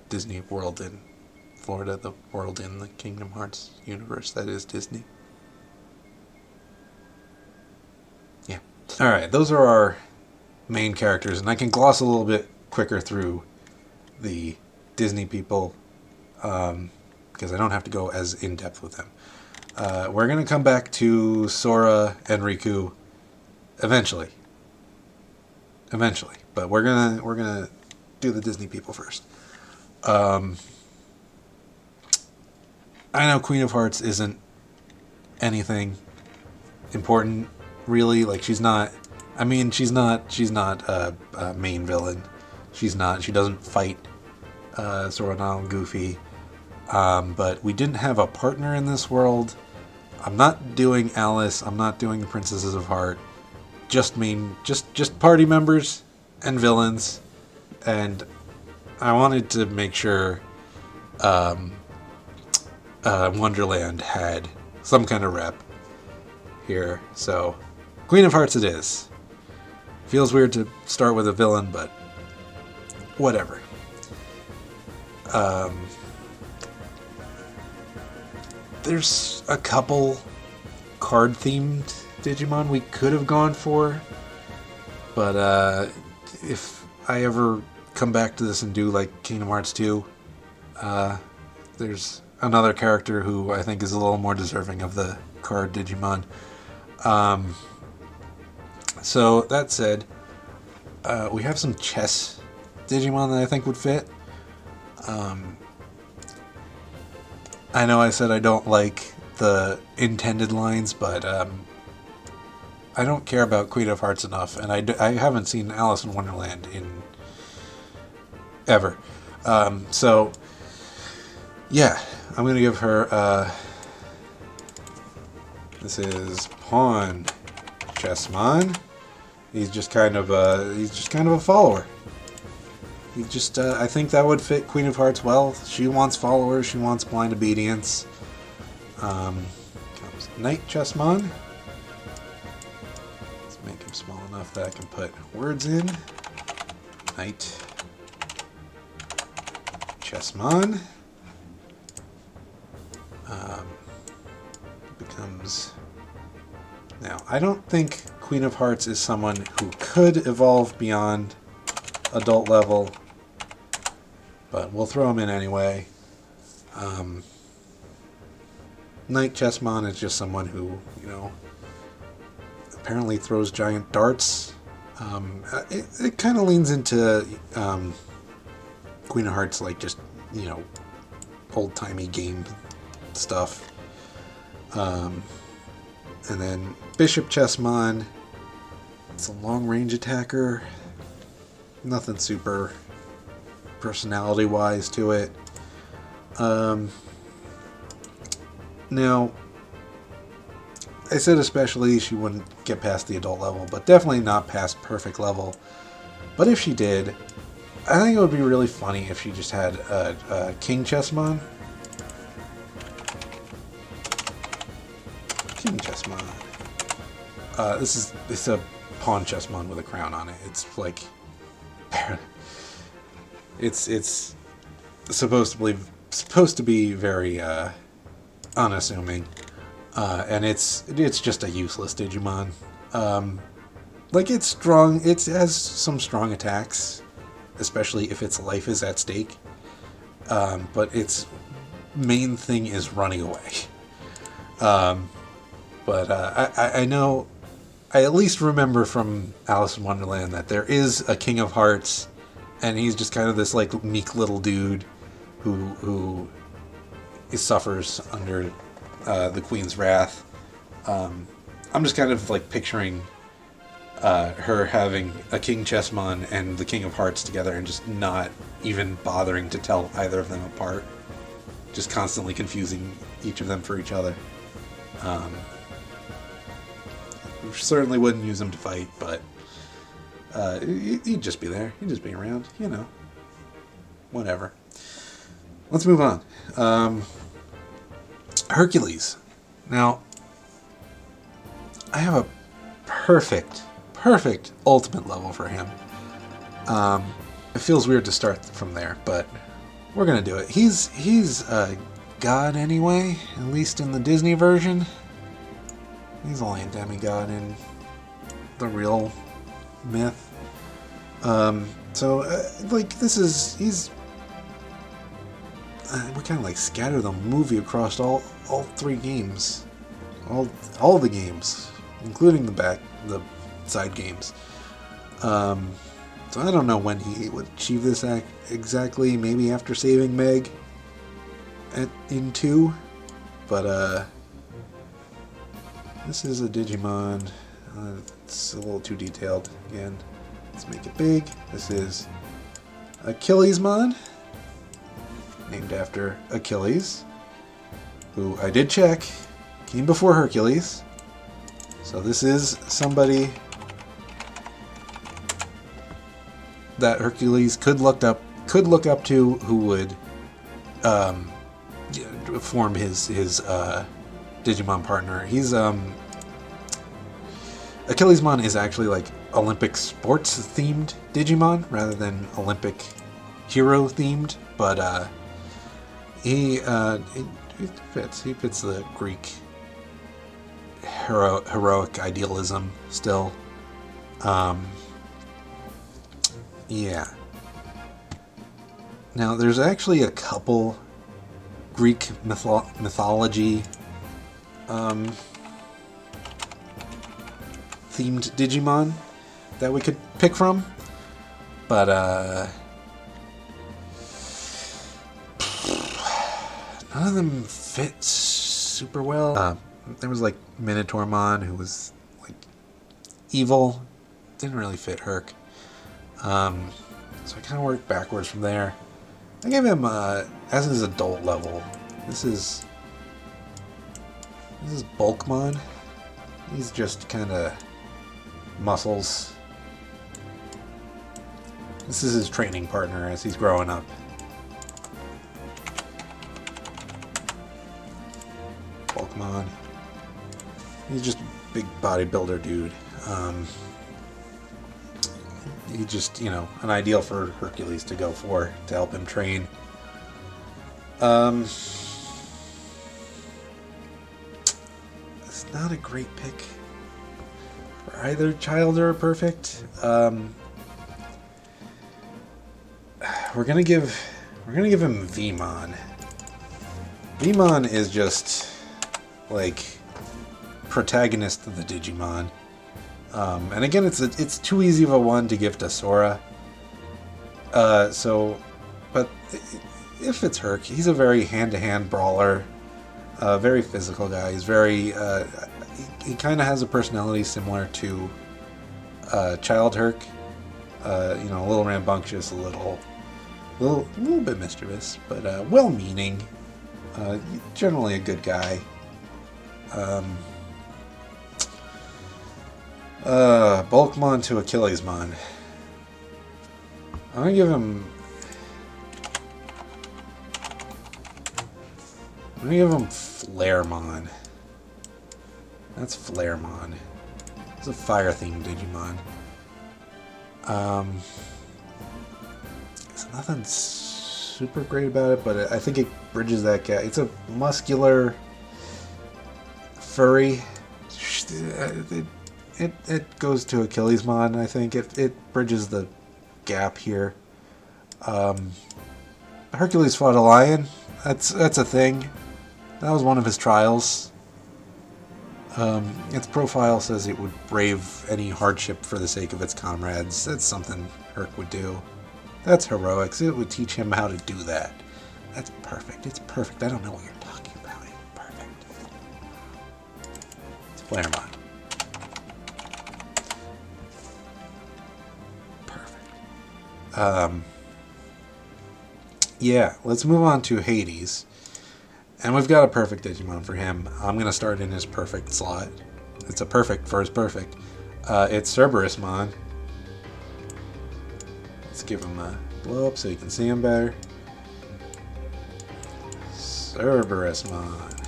A: Disney world in Florida, the world in the Kingdom Hearts universe that is Disney. Yeah. Alright, those are our main characters, and I can gloss a little bit quicker through the Disney people, because I don't have to go as in-depth with them. We're going to come back to Sora and Riku eventually. But we're gonna do the Disney people first. I know Queen of Hearts isn't anything important, really. Like, she's not a main villain. She doesn't fight Sora and Goofy. But we didn't have a partner in this world. I'm not doing Alice. I'm not doing the Princesses of Heart. Just party members and villains. And I wanted to make sure Wonderland had some kind of rep here. So, Queen of Hearts it is. Feels weird to start with a villain, but whatever. There's a couple card-themed Digimon we could have gone for, but if I ever come back to this and do like Kingdom Hearts 2, there's another character who I think is a little more deserving of the card Digimon. So that said, we have some chess Digimon that I think would fit. I know I said I don't like the intended lines, but I don't care about Queen of Hearts enough, and I haven't seen Alice in Wonderland in ever. So, yeah, I'm going to give her, this is Pawn Chessmon. He's just kind of a follower. He just, I think that would fit Queen of Hearts well. She wants followers, she wants blind obedience. Comes Knight Chessmon. Let's make him small enough that I can put words in. Knight Chessmon. Becomes... Now, I don't think Queen of Hearts is someone who could evolve beyond adult level, but we'll throw him in anyway. Knight Chessmon is just someone who, you know, apparently throws giant darts. It kind of leans into Queen of Hearts, like just, you know, old-timey game stuff. And then Bishop Chessmon. It's a long-range attacker. Nothing super personality-wise to it. Now, I said especially she wouldn't get past the adult level, but definitely not past perfect level. But if she did, I think it would be really funny if she just had a King Chessmon. King Chessmon. It's a Pawn Chessmon with a crown on it. It's like... it's supposed to be very unassuming, and it's just a useless Digimon. Like, it's strong. It has some strong attacks, especially if its life is at stake. But its main thing is running away. But I know, I at least remember from Alice in Wonderland that there is a King of Hearts, and he's just kind of this like meek little dude who suffers under the Queen's wrath. I'm just kind of like picturing her having a King Chessmon and the King of Hearts together and just not even bothering to tell either of them apart. Just constantly confusing each of them for each other. Certainly wouldn't use him to fight, but he'd just be there. He'd just be around, you know. Whatever. Let's move on. Hercules. Now, I have a perfect ultimate level for him. It feels weird to start from there, but we're gonna do it. He's a god anyway, at least in the Disney version. He's only a demigod in the real myth. Like, he's... we kind of like scatter the movie across all three games. All the games, including the side games. So I don't know when he would achieve this exactly, maybe after saving Meg in 2. But, this is a Digimon. It's a little too detailed again. Let's make it big. This is Achillesmon, named after Achilles, who I did check came before Hercules. So this is somebody that Hercules could look up to, who would form his Digimon partner. He's Achillesmon is actually like Olympic sports themed Digimon rather than Olympic hero themed, but he fits. He fits the Greek heroic idealism still. Yeah. Now there's actually a couple Greek mythology themed Digimon that we could pick from, but none of them fit super well. There was like Minotaurmon, who was like evil, didn't really fit Herc. So I kind of work backwards from there. I give him, as his adult level, this is Bulkmon. He's just kind of muscles. This is his training partner as he's growing up. Bulkmon. He's just a big bodybuilder dude. He's just, you know, an ideal for Hercules to go for to help him train. It's not a great pick for either child or perfect. We're gonna give him Vmon. Vmon is just like protagonist of the Digimon. And again, it's too easy of a one to give to Sora. But if it's Herc, he's a very hand-to-hand brawler, very physical guy. He's very, he kind of has a personality similar to Child Herc. You know, a little rambunctious, a little bit mischievous, but well-meaning. Generally a good guy. Bulkmon to Achillesmon. I'm gonna give him Flaremon. That's Flaremon. It's a fire-themed Digimon. There's nothing super great about it, but I think it bridges that gap. It's a muscular, furry. It goes to Achillesmon. I think it bridges the gap here. Hercules fought a lion. That's a thing. That was one of his trials. Its profile says it would brave any hardship for the sake of its comrades. That's something Herc would do. That's heroics. It would teach him how to do that. That's perfect. It's perfect. I don't know what you're talking about. It's perfect. It's Flaremon. Yeah, let's move on to Hades. And we've got a perfect Digimon for him. I'm going to start in his perfect slot. It's a perfect for his perfect. It's Cerberusmon. Let's give him a blow up so you can see him better. Cerberusmon.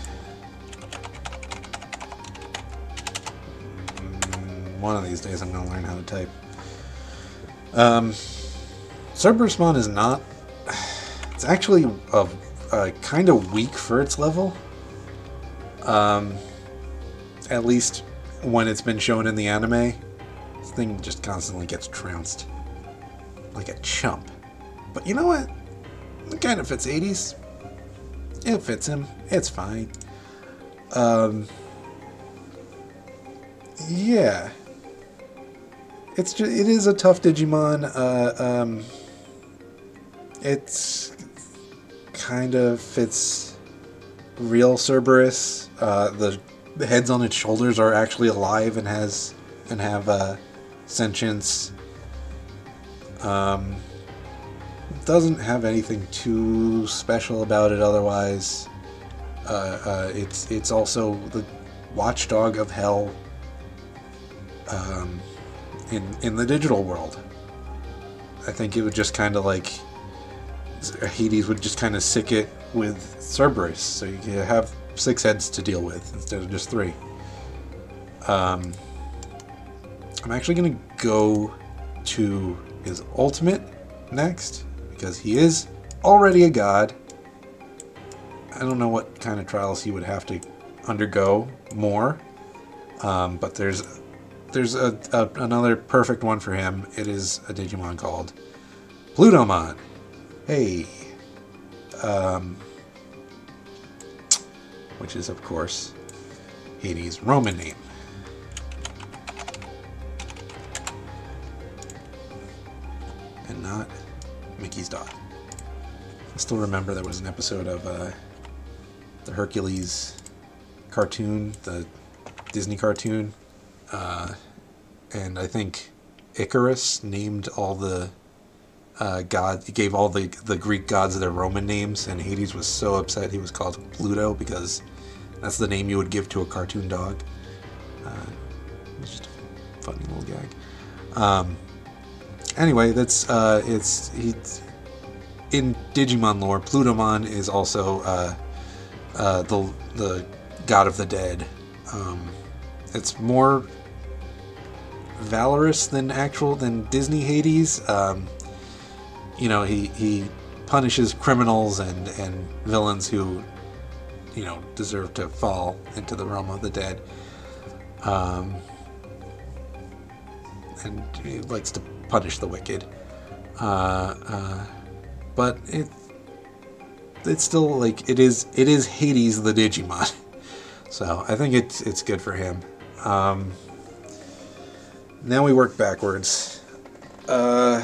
A: One of these days I'm going to learn how to type. Cerberusmon is not... It's actually kind of weak for its level. At least when it's been shown in the anime. This thing just constantly gets trounced. Like a chump. But you know what? It kind of fits 80s. It fits him. It's fine. Yeah. It is a tough Digimon. It's kind of fits real Cerberus. The heads on its shoulders are actually alive and have sentience. Doesn't have anything too special about it otherwise. It's also the watchdog of hell in the digital world. I think it would just kind of like Hades would just kind of sick it with Cerberus, so you have 6 heads to deal with instead of just 3. I'm actually going to go to his ultimate next, because he is already a god. I don't know what kind of trials he would have to undergo more, but there's another perfect one for him. It is a Digimon called Plutomon. Hey. Which is, of course, Hades' Roman name. And not Mickey's dog. I still remember there was an episode of the Hercules cartoon, the Disney cartoon, and I think Icarus named all the god. He gave all the Greek gods their Roman names, and Hades was so upset he was called Pluto because that's the name you would give to a cartoon dog. It's just a funny little gag. Anyway, that's in Digimon lore. Plutomon is also the god of the dead. It's more valorous than Disney Hades. You know, he punishes criminals and villains who, you know, deserve to fall into the realm of the dead. And he likes to punish the wicked. But it's still like it is Hades the Digimon. So I think it's good for him. Now we work backwards. For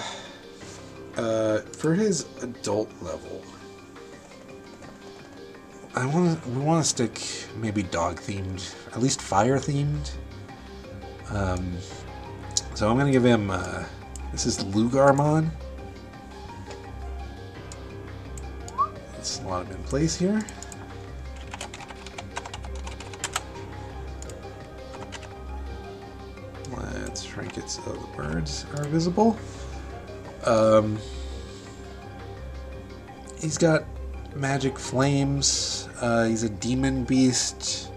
A: his adult level, we want to stick maybe dog themed, at least fire themed. So I'm gonna give him. This is Lugarmon. Let's slot him in place here. Let's shrink it so the birds are visible. He's got magic flames. He's a demon beast.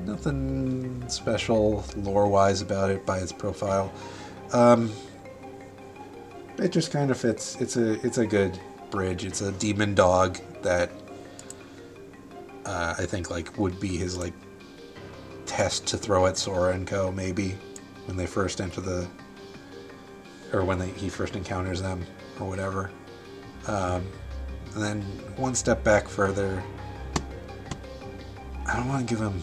A: Nothing special lore-wise about it by its profile. It just kind of fits. It's a good bridge. It's a demon dog that I think like would be his like test to throw at Sora and Co. maybe when they first enter he first encounters them or whatever. And then one step back further, I don't want to give him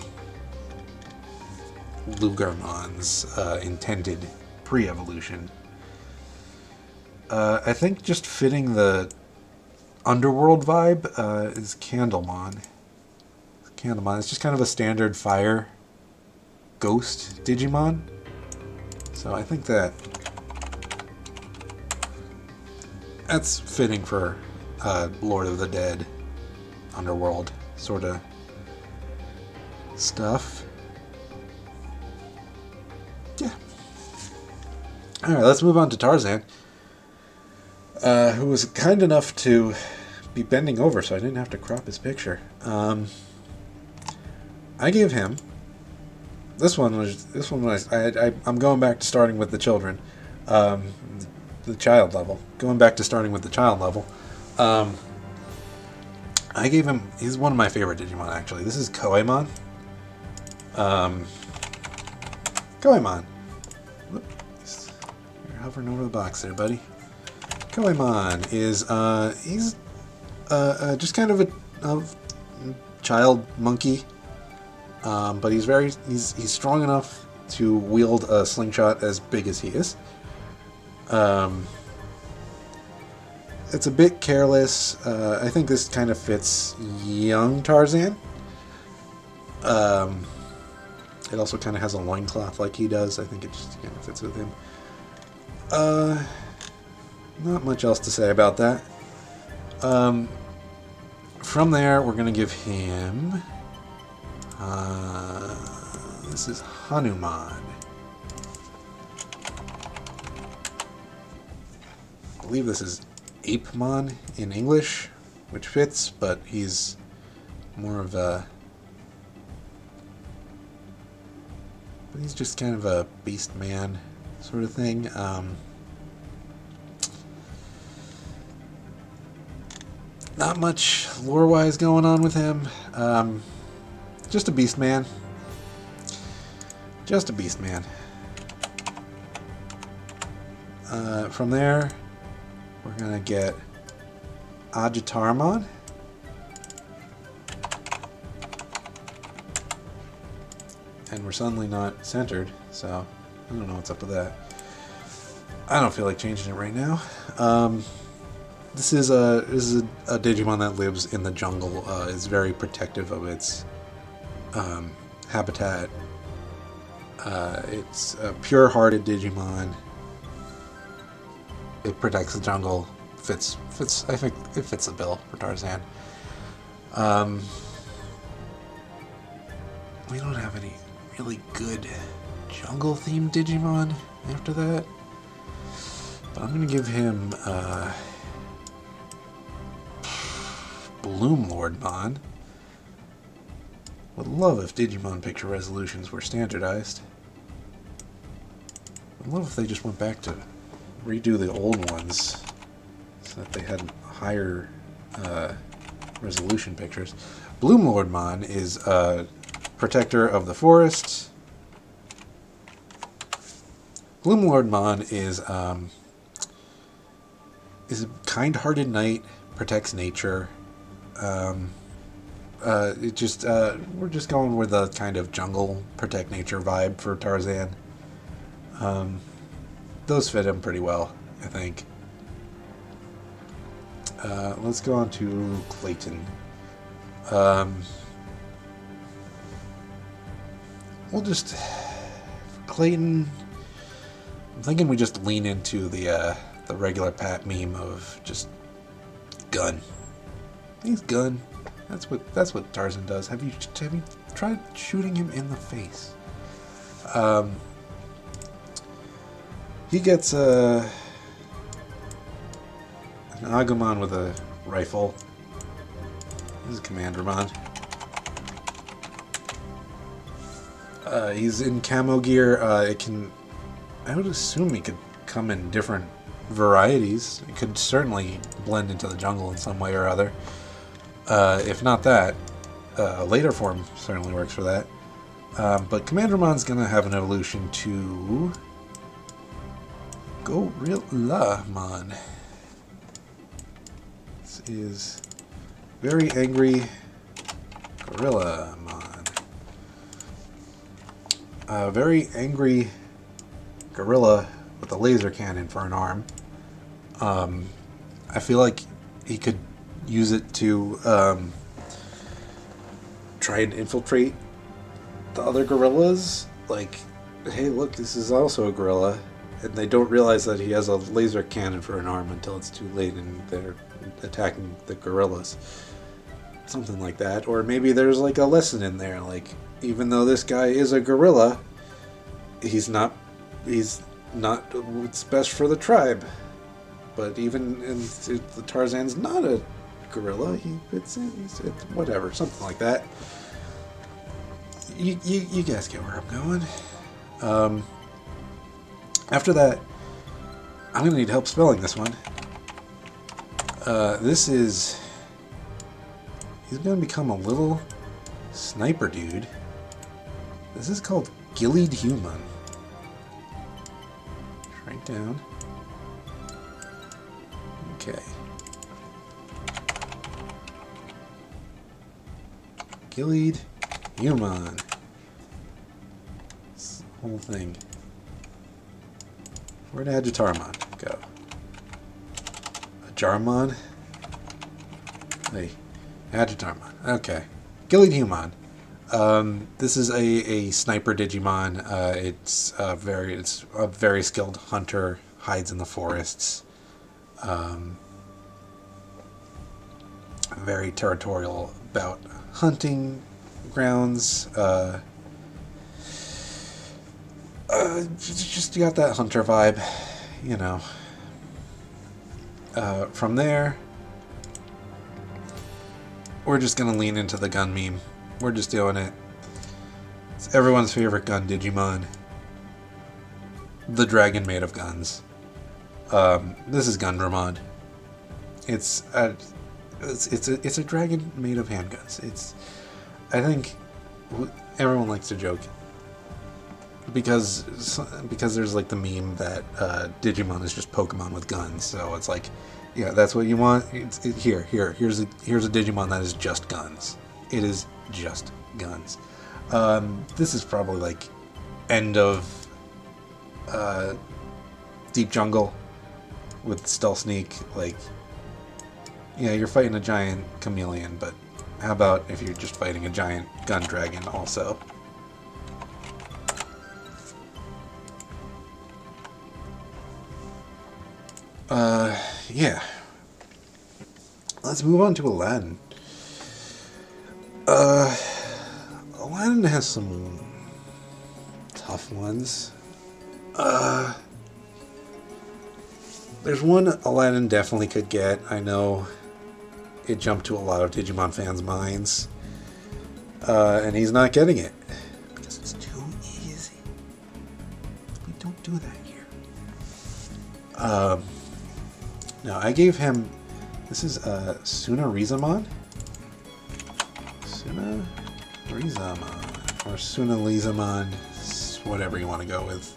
A: Lugarmon's intended pre-evolution. I think just fitting the underworld vibe is Candlemon. Candlemon is just kind of a standard fire ghost Digimon. So I think that's fitting for Lord of the Dead, underworld sort of stuff. Yeah. Alright, let's move on to Tarzan, who was kind enough to be bending over so I didn't have to crop his picture. I gave him I'm going back to starting with the children, the child level. Going back to starting with the child level. I gave him. He's one of my favorite Digimon actually. This is Koemon. Koemon. Whoops. You're hovering over the box there, buddy. Koemon is he's just kind of a child monkey. But he's strong enough to wield a slingshot as big as he is. It's a bit careless. I think this kind of fits young Tarzan. It also kind of has a loincloth like he does. I think it just kind of fits with him. Not much else to say about that. From there, we're going to give him... this is Hanuman. I believe this is Apemon in English, which fits, but he's more of a... He's just kind of a beast man sort of thing. Not much lore-wise going on with him. Just a beast man. Just a beast man. From there, we're gonna get Ajitarmon. And we're suddenly not centered, so I don't know what's up with that. I don't feel like changing it right now. This is a Digimon that lives in the jungle. Is very protective of its habitat. It's a pure-hearted Digimon. It protects the jungle. Fits. I think it fits the bill for Tarzan. We don't have any really good jungle-themed Digimon after that. But I'm going to give him Bloom Lordmon. Would love if Digimon picture resolutions were standardized. I'd love if they just went back to redo the old ones so that they had higher resolution pictures. Bloom Lordmon is a protector of the forest. Bloom Lordmon is a kind-hearted knight, protects nature. We're just going with a kind of jungle protect nature vibe for Tarzan. Those fit him pretty well, I think. Let's go on to Clayton. We'll just Clayton. I'm thinking we just lean into the regular Pat meme of just gun. He's gun. That's what Tarzan does. Have you tried shooting him in the face? He gets an Agumon with a rifle. This is Commandramon. He's in camo gear. I would assume he could come in different varieties. It could certainly blend into the jungle in some way or other. If not that, a later form certainly works for that. But Commandermon's going to have an evolution to Gorillamon. This is very angry Gorillamon. Very angry gorilla with a laser cannon for an arm. I feel like he could use it to try and infiltrate the other gorillas. Like, hey, look, this is also a gorilla. And they don't realize that he has a laser cannon for an arm until it's too late and they're attacking the gorillas. Something like that. Or maybe there's like a lesson in there. Like, even though this guy is a gorilla, he's not what's best for the tribe. But even if the Tarzan's not a gorilla, he fits in. It's whatever, something like that. You guys get where I'm going. After that, I'm gonna need help spelling this one. He's gonna become a little sniper dude. This is called Gillied Human. Right down. Okay. Gillied Human. This whole thing. Where'd Agitarmon go? Ajarmon? Hey, Agitarmon. Okay. Gillied Human. This is a sniper Digimon. It's a very skilled hunter, hides in the forests. Very territorial about hunting grounds. Just got that hunter vibe, you know. From there, we're just gonna lean into the gun meme. We're just doing it. It's everyone's favorite gun Digimon. The dragon made of guns. This is Gundramon. It's a dragon made of handguns. I think everyone likes to joke because there's like the meme that Digimon is just Pokemon with guns. So it's like, yeah, that's what you want. Here's a Digimon that is just guns. It is just guns. This is probably like end of Deep Jungle with Stealth Sneak. Like, yeah, you're fighting a giant chameleon, but how about if you're just fighting a giant gun dragon also? Yeah. Let's move on to Aladdin. Aladdin has some tough ones. There's one Aladdin definitely could get. I know it jumped to a lot of Digimon fans' minds. And he's not getting it. Because it's too easy. We don't do that here. No, I gave him... This is Sunarizamon? Sunarizamon. Or Sunalizamon. Whatever you want to go with.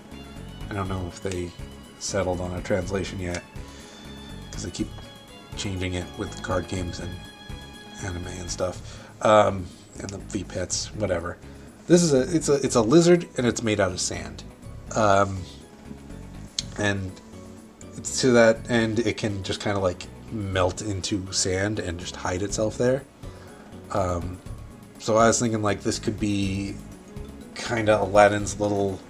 A: I don't know if they settled on a translation yet. Because they keep changing it with card games and anime and stuff. And the V-Pets, whatever. This is it's a lizard and it's made out of sand. And to that end, it can just kind of like melt into sand and just hide itself there. So I was thinking like this could be kind of Aladdin's little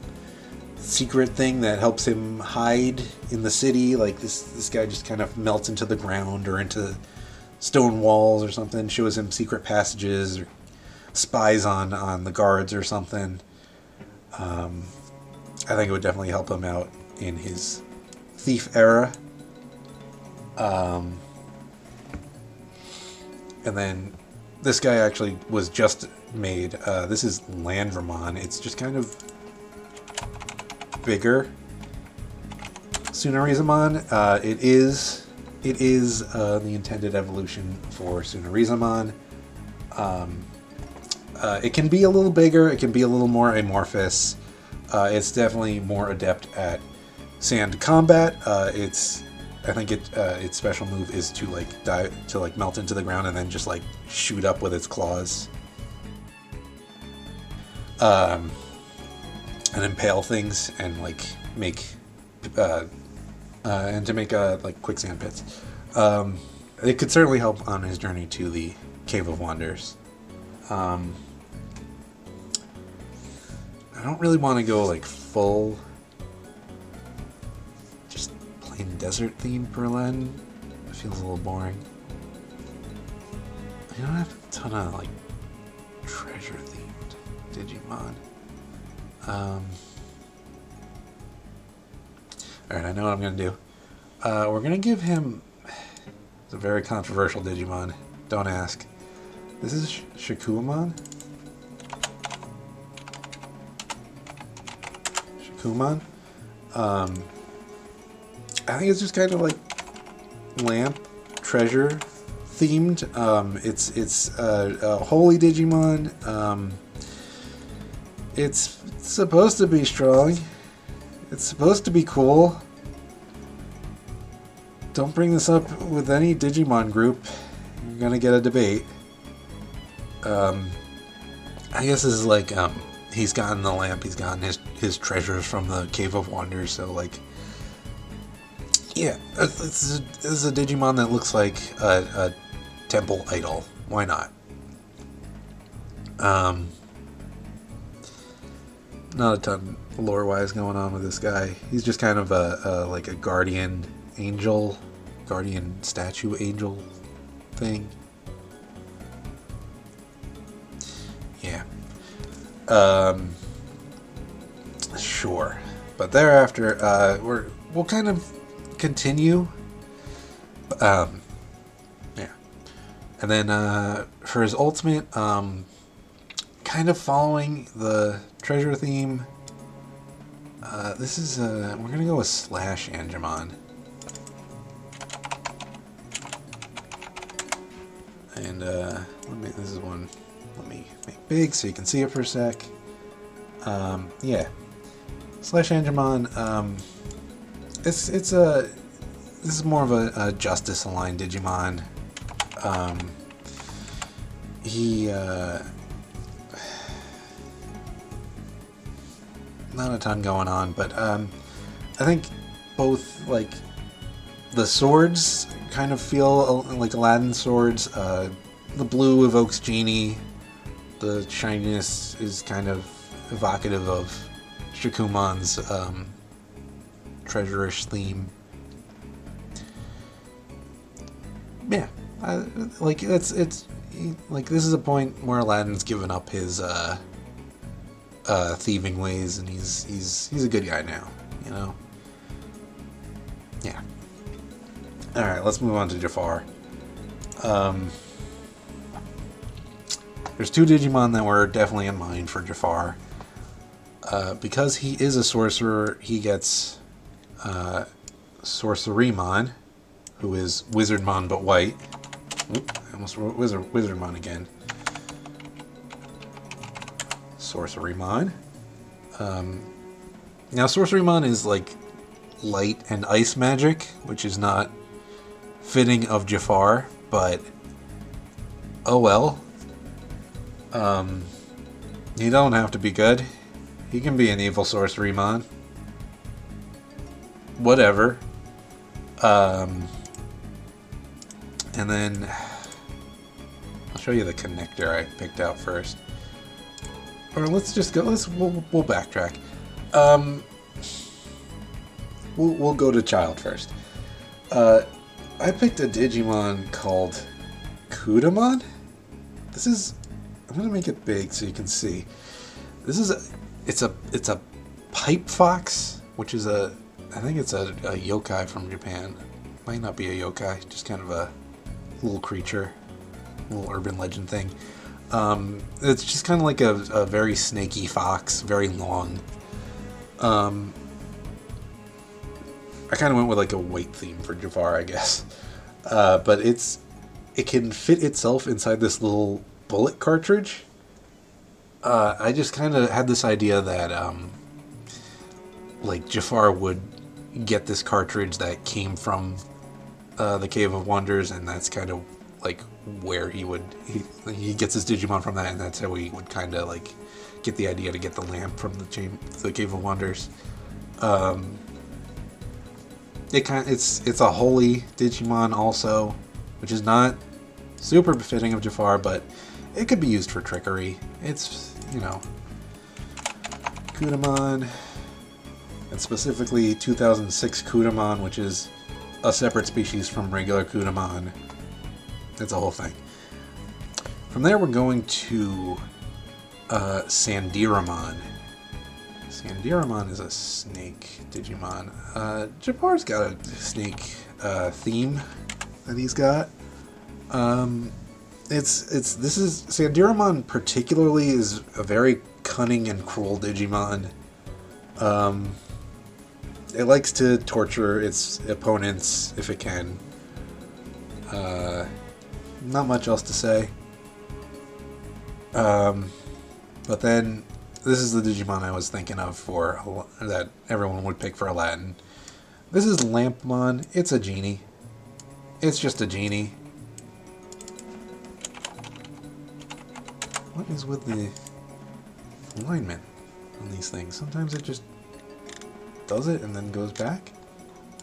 A: secret thing that helps him hide in the city. Like this guy just kind of melts into the ground or into stone walls or something, shows him secret passages or spies on the guards or something. I think it would definitely help him out in his thief era. And then this guy actually was just made. This is Landramon. It's just kind of bigger. Sunarizamon. It is the intended evolution for Sunarizamon. It can be a little bigger. It can be a little more amorphous. It's definitely more adept at sand combat. I think its special move is to like dive, to like melt into the ground and then just like shoot up with its claws, and impale things and like make and to make like quicksand pits. It could certainly help on his journey to the Cave of Wonders. I don't really want to go like full just plain desert theme for Aladdin. It feels a little boring. I don't have a ton of like treasure themed Digimon. Alright, I know what I'm gonna do. We're gonna give him... It's a very controversial Digimon. Don't ask. This is Shakuamon. Shakuamon. I think it's just kind of like lamp treasure themed. It's a holy Digimon. It's supposed to be strong. It's supposed to be cool. Don't bring this up with any Digimon group. You're gonna get a debate. I guess this is like, he's gotten the lamp, he's gotten his treasures from the Cave of Wonders, so like, yeah, this is a Digimon that looks like a temple idol. Why not? Not a ton lore-wise going on with this guy. He's just kind of like a guardian angel, guardian statue angel thing. Yeah. Sure. But thereafter, we'll kind of continue. Yeah. And then for his ultimate, kind of following the treasure theme. This is we're gonna go with Slash Angemon. And this is one. Let me make big so you can see it for a sec. Yeah, Slash Angemon. This is more of a justice aligned Digimon. He not a ton going on, but I think both like the swords kind of feel like Aladdin swords. The blue evokes genie. The shininess is kind of evocative of Shakumon's treasure-ish theme. yeah, like like this is a point where Aladdin's given up his thieving ways, and he's a good guy now, you know. Yeah. All right, let's move on to Jafar. There's two Digimon that were definitely in mind for Jafar. Because he is a sorcerer, he gets Sorcerymon, who is Wizardmon but white. Oop, I almost wrote Wizardmon again. Sorcerymon. Now, Sorcerymon is like light and ice magic, which is not fitting of Jafar, but oh well. You don't have to be good. He can be an evil Sorcerymon. Whatever. And then I'll show you the connector I picked out first. Or let's just go. We'll backtrack. We'll go to child first. I picked a Digimon called Kudamon. I'm gonna make it big so you can see. It's a pipe fox, which is I think it's a yokai from Japan. Might not be a yokai, just kind of a little creature, little urban legend thing. It's just kind of like a very snaky fox, very long. I kind of went with like a white theme for Jafar, I guess. But it can fit itself inside this little bullet cartridge. I just kind of had this idea that like Jafar would get this cartridge that came from the Cave of Wonders, and that's kind of like where he gets his Digimon from that, and that's how he would kind of like get the idea to get the lamp from the Cave of Wonders. It's a holy Digimon also, which is not super befitting of Jafar, but it could be used for trickery. It's, you know, Kudamon, and specifically 2006 Kudamon, which is a separate species from regular Kudamon. It's a whole thing. From there, we're going to Sandiramon. Sandiramon is a snake Digimon. Jafar's got a snake theme that he's got. Sandiramon particularly is a very cunning and cruel Digimon. It likes to torture its opponents if it can. Not much else to say. But then this is the Digimon I was thinking of that everyone would pick for Aladdin. This is Lampmon. It's a genie. It's just a genie. What is with the alignment on these things? Sometimes it just does it and then goes back.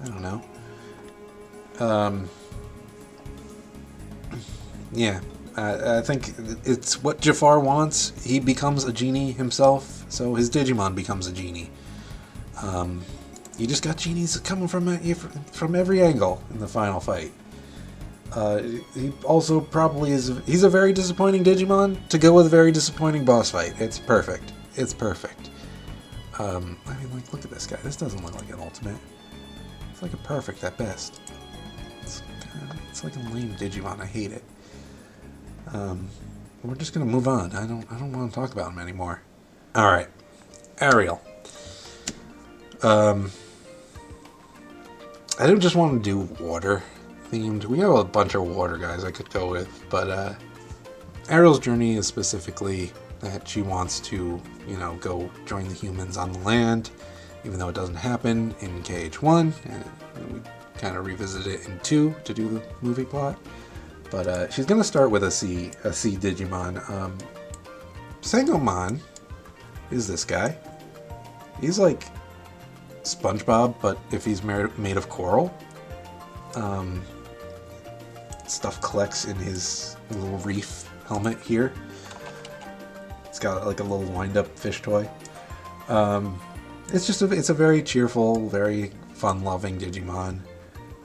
A: I don't know. Yeah. I think it's what Jafar wants. He becomes a genie himself, so his Digimon becomes a genie. You just got genies coming from every angle in the final fight. He also probably he's a very disappointing Digimon to go with a very disappointing boss fight. It's perfect. It's perfect. I mean, like, look at this guy. This doesn't look like an ultimate. It's like a perfect at best. It's like a lame Digimon. I hate it. We're just gonna move on. I don't want to talk about him anymore. All right, Ariel. I didn't just want to do water themed. We have a bunch of water guys I could go with, but Ariel's journey is specifically that she wants to, go join the humans on the land, even though it doesn't happen in KH1, and we kind of revisit it in 2 to do the movie plot. But she's going to start with a C Digimon. Sangomon is this guy. He's like SpongeBob, but if he's made of coral. Stuff collects in his little reef helmet here. It's got like a little wind-up fish toy. It's a very cheerful, very fun-loving Digimon.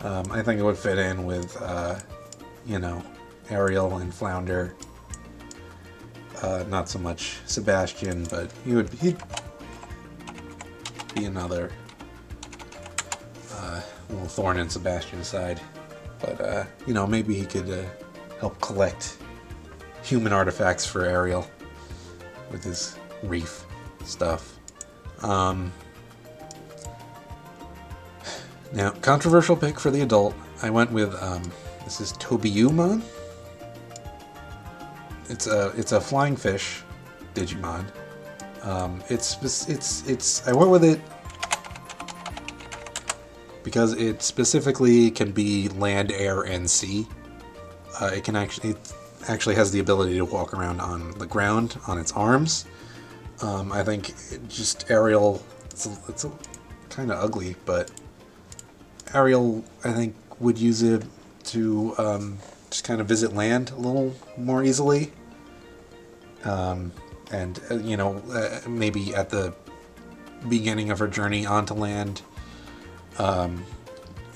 A: I think it would fit in with you know, Ariel and Flounder. Not so much Sebastian, but he'd be another little thorn in Sebastian's side. But, you know, maybe he could help collect human artifacts for Ariel with his reef stuff. Now, controversial pick for the adult. I went with, this is Tobyumon. It's a flying fish Digimon. I went with it because it specifically can be land, air, and sea. It actually has the ability to walk around on the ground on its arms. I think just Ariel, it's kind of ugly, but Ariel, I think, would use it to just kind of visit land a little more easily. And you know, maybe at the beginning of her journey onto land,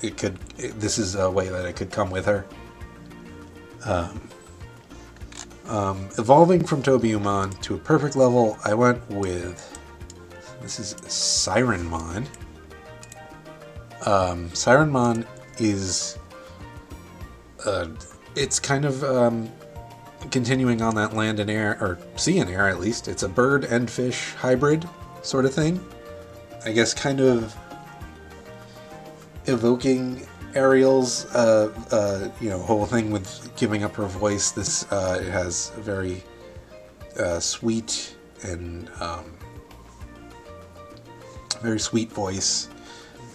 A: this is a way that it could come with her. Evolving from Tobyumon to a perfect level, I went with, this is Sirenmon. Sirenmon is, it's kind of continuing on that land and air, or sea and air at least. It's a bird and fish hybrid sort of thing. I guess kind of evoking Ariel's whole thing with giving up her voice. This it has a very sweet and very sweet voice.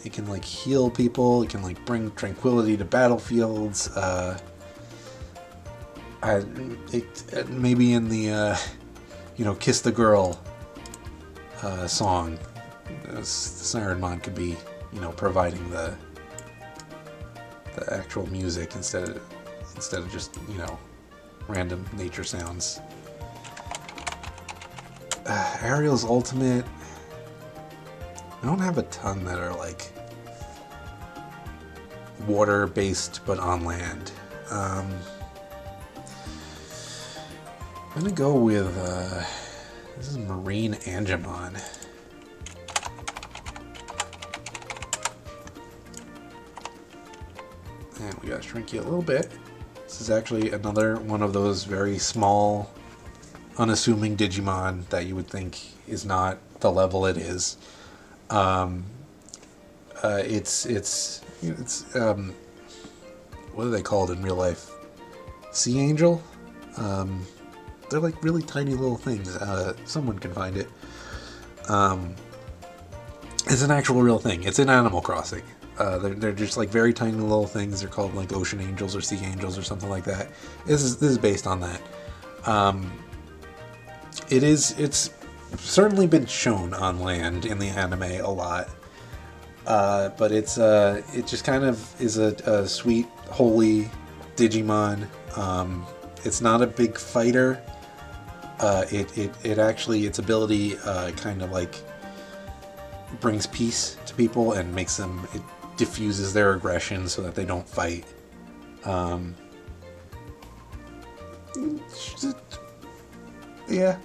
A: It can like heal people. It can like bring tranquility to battlefields. Maybe in the Kiss the Girl song, Sirenmon could be providing the actual music instead of just random nature sounds. Ariel's ultimate, I don't have a ton that are like water based but on land. I'm gonna go with this is Marine Angemon. And we gotta shrink you a little bit. This is actually another one of those very small, unassuming Digimon that you would think is not the level it is. It's what are they called in real life? Sea Angel? They're like really tiny little things. Someone can find it. It's an actual real thing. It's in Animal Crossing. They're just like very tiny little things. They're called like ocean angels or sea angels or something like that. This is based on that. It's certainly been shown on land in the anime a lot. But it just kind of is a sweet, holy Digimon. It's not a big fighter. It actually, its ability kind of like brings peace to people and makes them, it diffuses their aggression so that they don't fight. Yeah.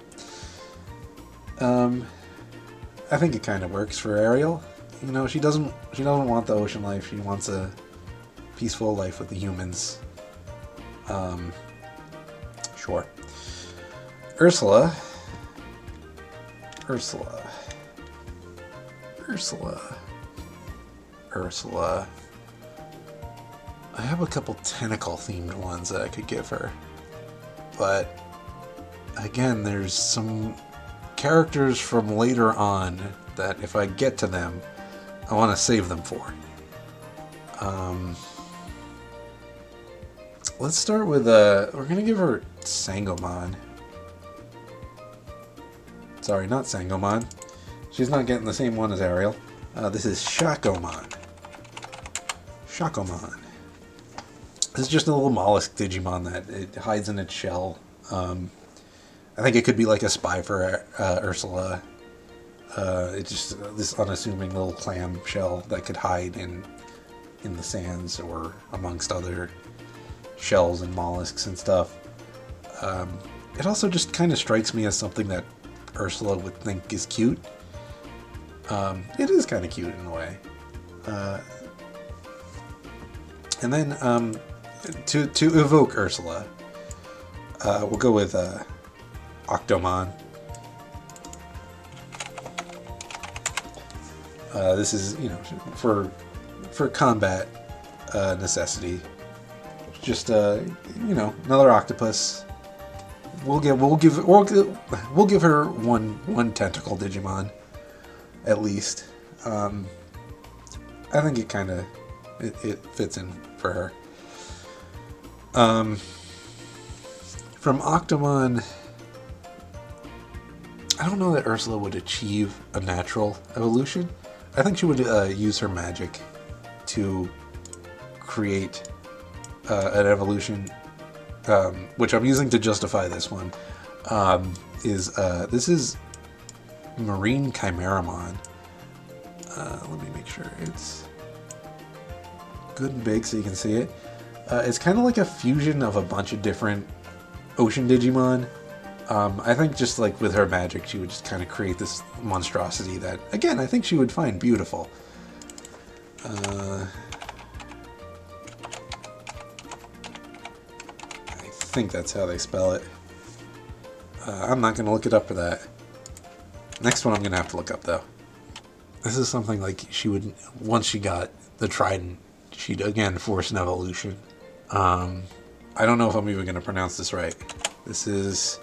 A: I think it kind of works for Ariel. She doesn't want the ocean life. She wants a peaceful life with the humans. Sure. Ursula. I have a couple tentacle themed ones that I could give her. But again, there's some characters from later on that if I get to them, I want to save them for. Let's start with, we're going to give her Sangomon. Sorry, not Sangomon. She's not getting the same one as Ariel. This is Shakomon. This is just a little mollusk Digimon that it hides in its shell. I think it could be like a spy for Ursula. It's just this unassuming little clam shell that could hide in the sands or amongst other shells and mollusks and stuff. It also just kind of strikes me as something that Ursula would think is cute. It is kind of cute in a way. And then to evoke Ursula, we'll go with Octomon. This is, you know, for combat necessity. Just you know, another octopus. We'll give her one tentacle Digimon, at least. I think it fits in for her. From Octomon, I don't know that Ursula would achieve a natural evolution. I think she would use her magic to create an evolution, which I'm using to justify this one. This is Marine Chimeramon. Let me make sure it's good and big so you can see it. It's kind of like a fusion of a bunch of different ocean Digimon. I think just like with her magic, she would just kind of create this monstrosity that, again, I think she would find beautiful. I think that's how they spell it. I'm not going to look it up for that. Next one I'm going to have to look up, though. This is something like she would, once she got the trident, she'd again force an evolution. I don't know if I'm even going to pronounce this right. This is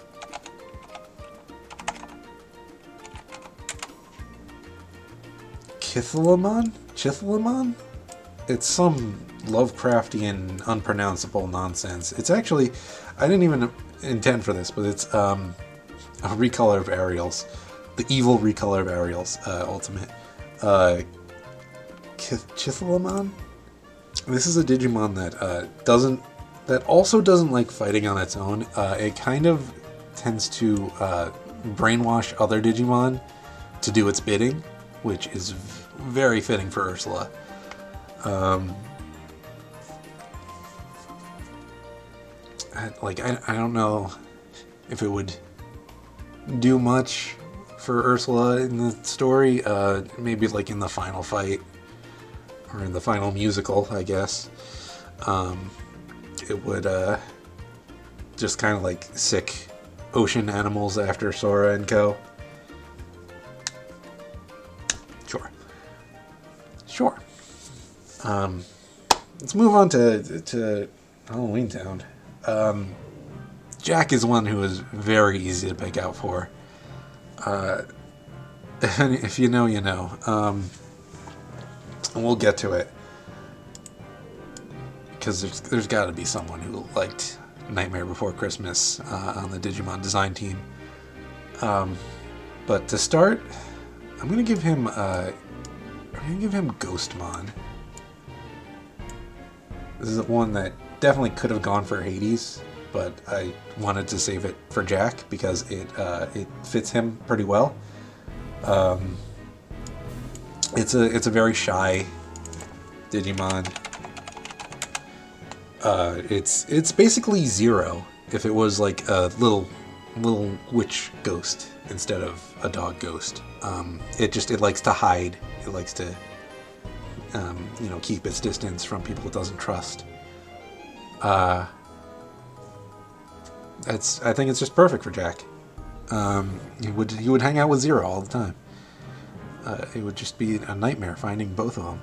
A: Chithalamon? It's some Lovecraftian, unpronounceable nonsense. It's actually, I didn't even intend for this, but it's a recolor of Ariel's. The evil recolor of Ariel's ultimate. Chithalamon? This is a Digimon that also doesn't like fighting on its own. It kind of tends to brainwash other Digimon to do its bidding, which is very fitting for Ursula. I don't know if it would do much for Ursula in the story. Maybe like in the final fight or in the final musical, I guess. It would just kind of like sick ocean animals after Sora and co. Sure. Let's move on to Halloween Town. Jack is one who is very easy to pick out for. And if you know, you know. And we'll get to it. Because there's got to be someone who liked Nightmare Before Christmas on the Digimon design team. But to start, I'm gonna give him Ghostmon. This is one that definitely could have gone for Hades, but I wanted to save it for Jack because it fits him pretty well. It's a very shy Digimon. It's basically Zero if it was like a little witch ghost instead of a dog ghost. It likes to hide. It likes to keep its distance from people it doesn't trust. I think it's just perfect for Jack. He would hang out with Zero all the time. It would just be a nightmare finding both of them.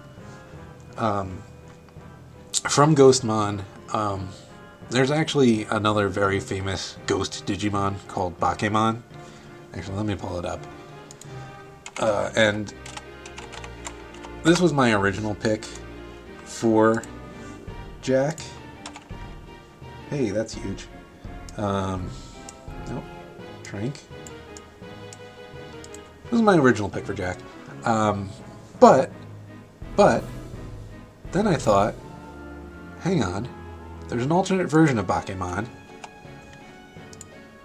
A: From Ghostmon, there's actually another very famous ghost Digimon called Bakemon. Actually, let me pull it up. And this was my original pick for Jack. Hey, that's huge. Nope. Shrink. This is my original pick for Jack. But then I thought, hang on, there's an alternate version of Bakemon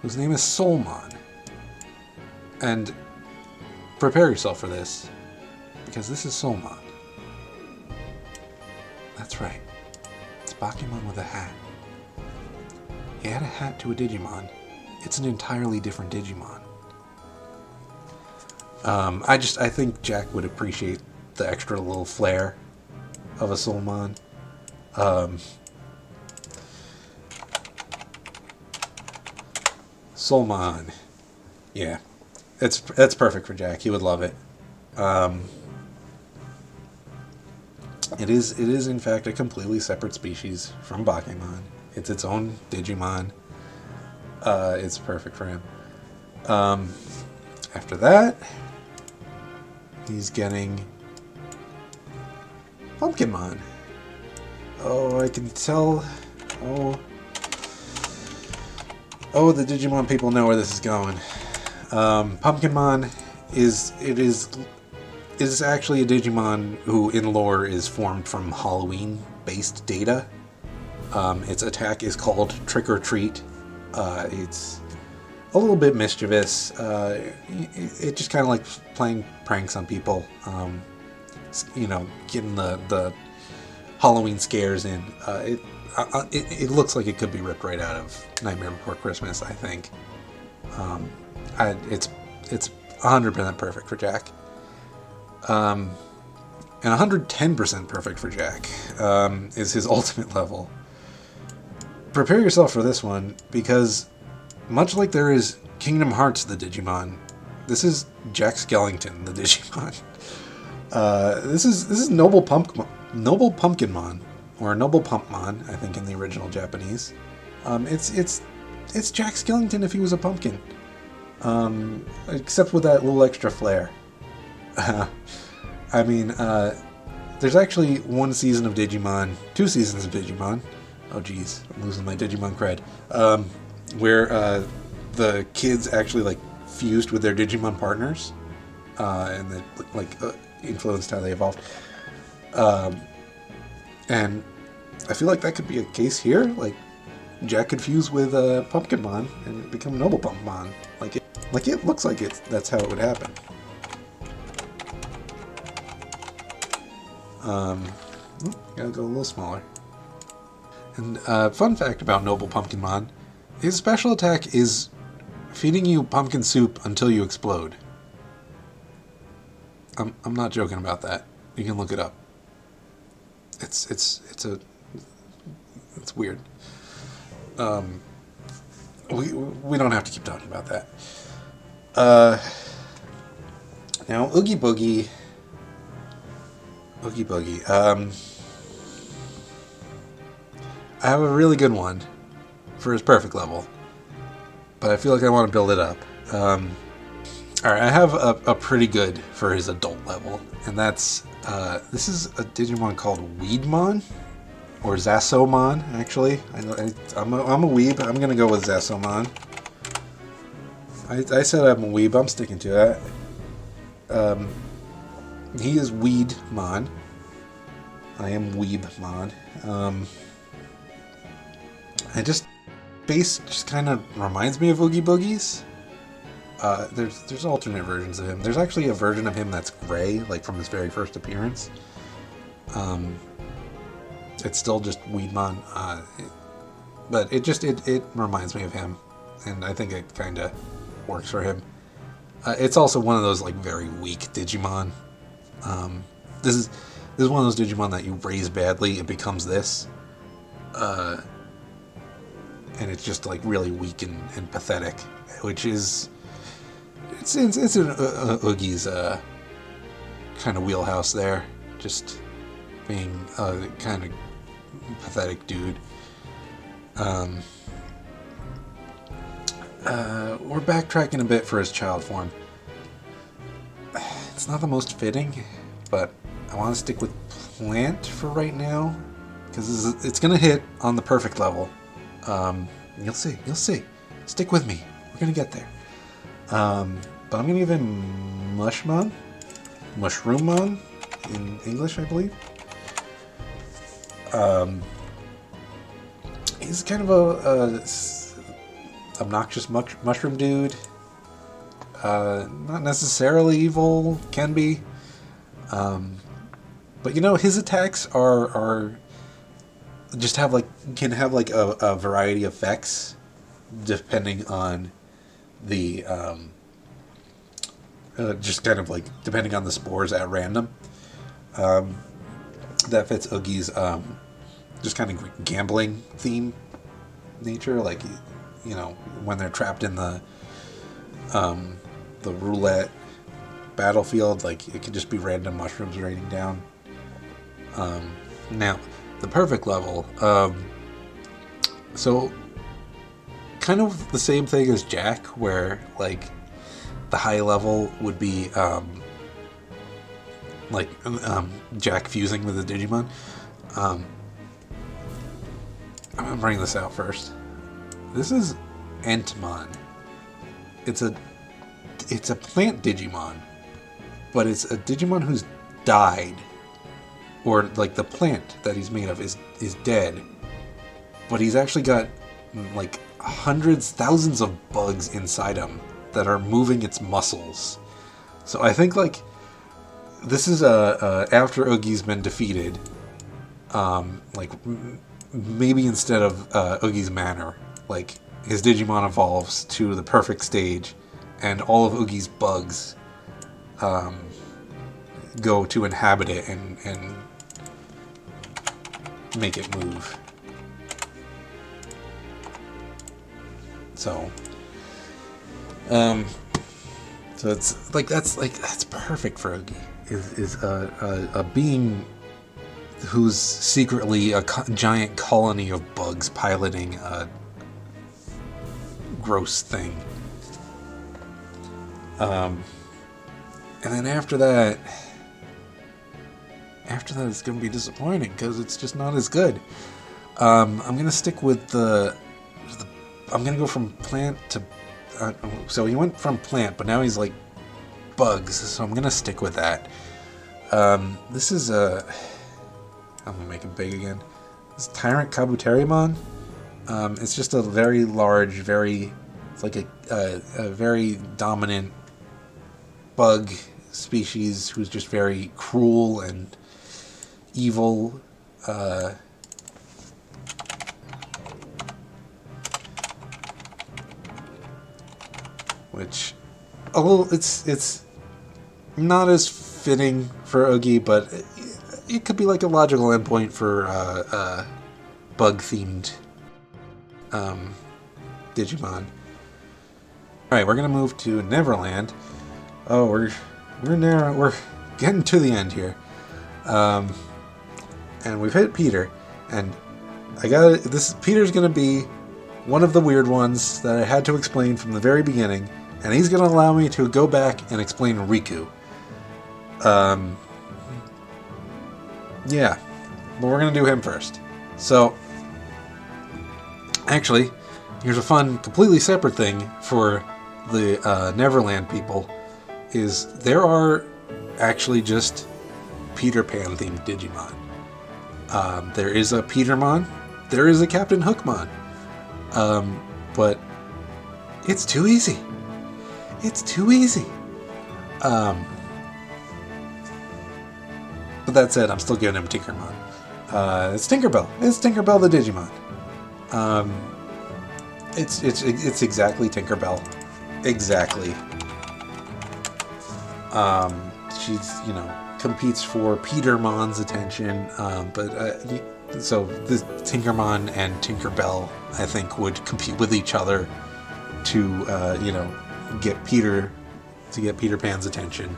A: whose name is Soulmon. And prepare yourself for this, because this is Soulmon. That's right. It's Bakemon with a hat. add a hat to a Digimon, it's an entirely different Digimon. I think Jack would appreciate the extra little flair of a Soulmon. Soulmon. Yeah. That's perfect for Jack. He would love it. It is in fact a completely separate species from Bakemon. It's its own Digimon. It's perfect for him. After that, he's getting Pumpkinmon. Oh, I can tell. Oh, the Digimon people know where this is going. Pumpkinmon is actually a Digimon who, in lore, is formed from Halloween-based data. Its attack is called Trick or Treat. It's a little bit mischievous. It just kind of likes playing pranks on people. Getting the Halloween scares in. It looks like it could be ripped right out of Nightmare Before Christmas, I think. It's 100% perfect for Jack. And 110% perfect for Jack is his ultimate level. Prepare yourself for this one, because much like there is Kingdom Hearts the Digimon, this is Jack Skellington the Digimon. This is Noble Pumpkinmon, or Noble Pumpmon, I think in the original Japanese. It's Jack Skellington if he was a pumpkin, except with that little extra flair. I mean, there's actually one season of Digimon, 2 seasons of Digimon. Oh geez, I'm losing my Digimon cred. Where the kids actually like fused with their Digimon partners, and that influenced how they evolved. And I feel like that could be a case here. Like Jack could fuse with Pumpkinmon and become Noble Pumpmon. It looks like that's how it would happen. Gotta go a little smaller. And fun fact about Noble Pumpkinmon, his special attack is feeding you pumpkin soup until you explode. I'm not joking about that. You can look it up. It's weird. We don't have to keep talking about that. Now Oogie Boogie. I have a really good one for his perfect level, but I feel like I want to build it up. Alright, I have a pretty good for his adult level, and that's, this is a Digimon called Weedmon, or Zasomon, actually. I'm a weeb, I'm gonna go with Zasomon. I said I'm a weeb, I'm sticking to that. He is Weedmon. I am Weebmon. Base just kind of reminds me of Oogie Boogie's. There's alternate versions of him. There's actually a version of him that's gray, like from his very first appearance. It's still just Weedmon, but it reminds me of him, and I think it kind of works for him. It's also one of those like very weak Digimon. This is one of those Digimon that you raise badly, it becomes this. And it's just like really weak and pathetic, which is it's in Oogie's kind of wheelhouse there, just being a kind of pathetic dude. We're backtracking a bit for his child form. It's not the most fitting, but I want to stick with Plant for right now, because it's going to hit on the perfect level. You'll see. Stick with me. We're going to get there. But I'm going to give him Mushroommon in English, I believe. He's kind of a obnoxious mushroom dude. Not necessarily evil, can be. But his attacks are just have like can have like a variety of effects depending on the just kind of like depending on the spores at random. That fits Oogie's just kind of gambling theme nature, like when they're trapped in the roulette battlefield, like it could just be random mushrooms raining down. Now, the perfect level, so kind of the same thing as Jack, where like the high level would be Jack fusing with the Digimon. I'm gonna bring this out first. This is Entmon. It's a plant Digimon, but it's a Digimon who's died, or like the plant that he's made of is dead, but he's actually got like hundreds, thousands of bugs inside him that are moving its muscles. So I think like this is after Oogie's been defeated, maybe instead of Oogie's manner, like his Digimon evolves to the perfect stage, and all of Oogie's bugs go to inhabit it and make it move. So it's like that's perfect for Oogie. Is a being who's secretly a giant colony of bugs piloting a gross thing. And then after that it's going to be disappointing because it's just not as good. I'm going to stick with I'm going to go from plant to... so he went from plant, but now he's like bugs, so I'm going to stick with that. This is I'm going to make him big again. This is Tyrant Kabuterimon. It's just a very large, it's like a very dominant bug species who's just very cruel and evil. Which, it's not as fitting for Oogie, but it could be like a logical endpoint for bug-themed Digimon. Alright, we're gonna move to Neverland. Oh, we're getting to the end here. And we've hit Peter, and Peter's gonna be one of the weird ones that I had to explain from the very beginning, and he's gonna allow me to go back and explain Riku. Yeah, but we're gonna do him first. So, actually, here's a fun, completely separate thing for the Neverland people, is there are actually just Peter Pan themed Digimon. There is a Petermon, there is a Captain Hookmon, but it's too easy. It's too easy. But that said, I'm still giving him Tinkermon. It's Tinkerbell. It's Tinkerbell the Digimon. It's exactly Tinkerbell. Exactly. She's, competes for Petermon's attention, so the Tinkermon and Tinkerbell, I think, would compete with each other to, get Peter Pan's attention.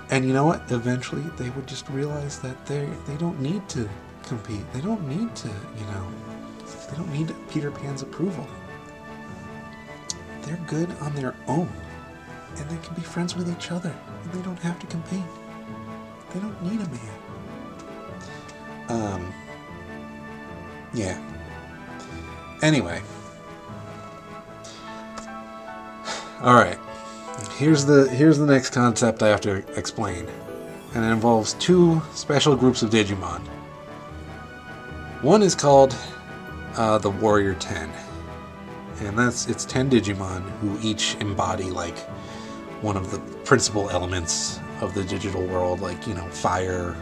A: And you know what? Eventually, they would just realize that they don't need to compete. They don't need to, they don't need Peter Pan's approval. They're good on their own, and they can be friends with each other, and they don't have to compete. They don't need a man. Yeah. Anyway. Alright. Here's the next concept I have to explain. And it involves two special groups of Digimon. One is called the Warrior 10. And it's 10 Digimon who each embody like one of the principal elements of the digital world, like, fire,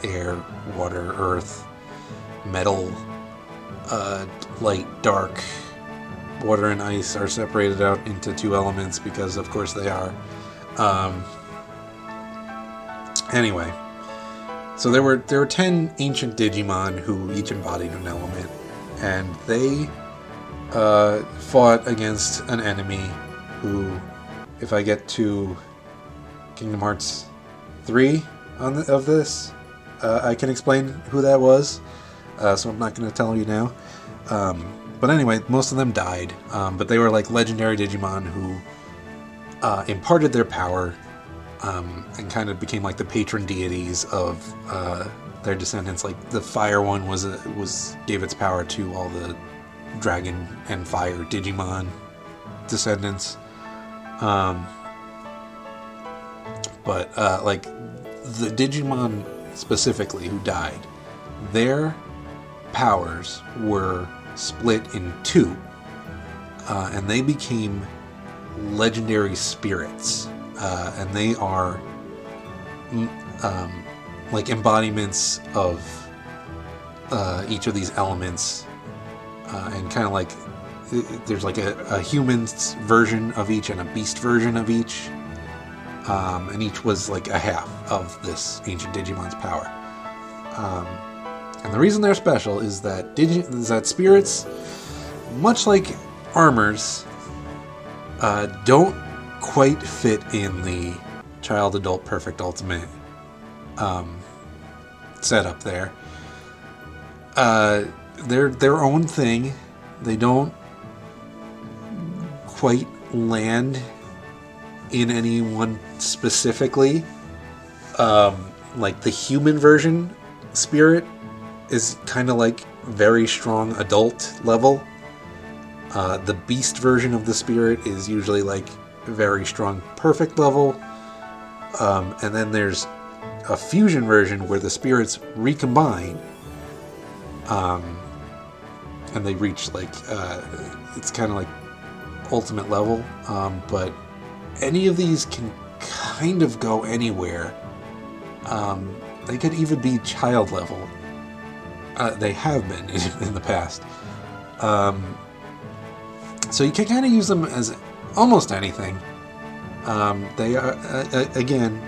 A: air, water, earth, metal, light, dark. Water and ice are separated out into 2 elements because, of course, they are. Anyway, so there were 10 ancient Digimon who each embodied an element, and they fought against an enemy who, if I get to Kingdom Hearts 3 of this, I can explain who that was. So I'm not going to tell you now. But anyway, most of them died. But they were like legendary Digimon who imparted their power and kind of became like the patron deities of their descendants. Like the fire one gave its power to all the dragon and fire Digimon descendants. But like the Digimon specifically who died, their powers were split in 2, and they became legendary spirits, and they are like embodiments of each of these elements, and kind of like there's like a human's version of each and a beast version of each, and each was like a half of this ancient Digimon's power. And the reason they're special is that spirits, much like armors, don't quite fit in the child, adult, perfect, ultimate setup there. They're their own thing. They don't quite land in any one specifically. Like the human version spirit is kind of like very strong adult level. The beast version of the spirit is usually like very strong perfect level. And then there's a fusion version where the spirits recombine. And they reach like, it's kind of like ultimate level. But any of these can kind of go anywhere. They could even be child level. They have been in the past. So you can kind of use them as almost anything. They are, again,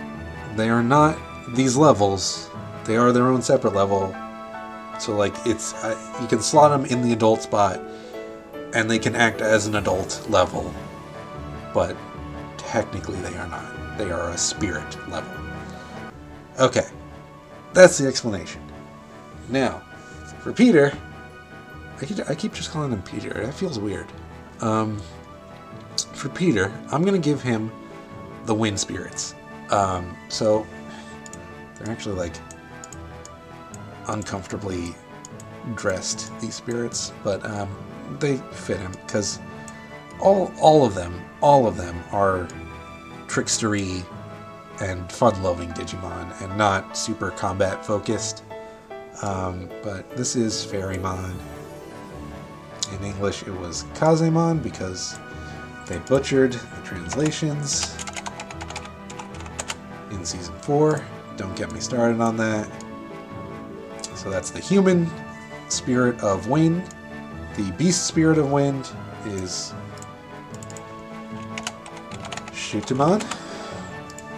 A: they are not these levels. They are their own separate level. So like it's, you can slot them in the adult spot, and they can act as an adult level. But technically they are not. They are a spirit level. Okay, that's the explanation. Now, for Peter, I keep just calling him Peter. That feels weird. For Peter, I'm going to give him the wind spirits. So they're actually like uncomfortably dressed, these spirits, but they fit him because all of them are trickstery and fun-loving Digimon and not super combat focused. But this is Fairymon. In English it was Kazemon because they butchered the translations in Season 4. Don't get me started on that. So that's the human spirit of wind. The beast spirit of wind is Shutimon.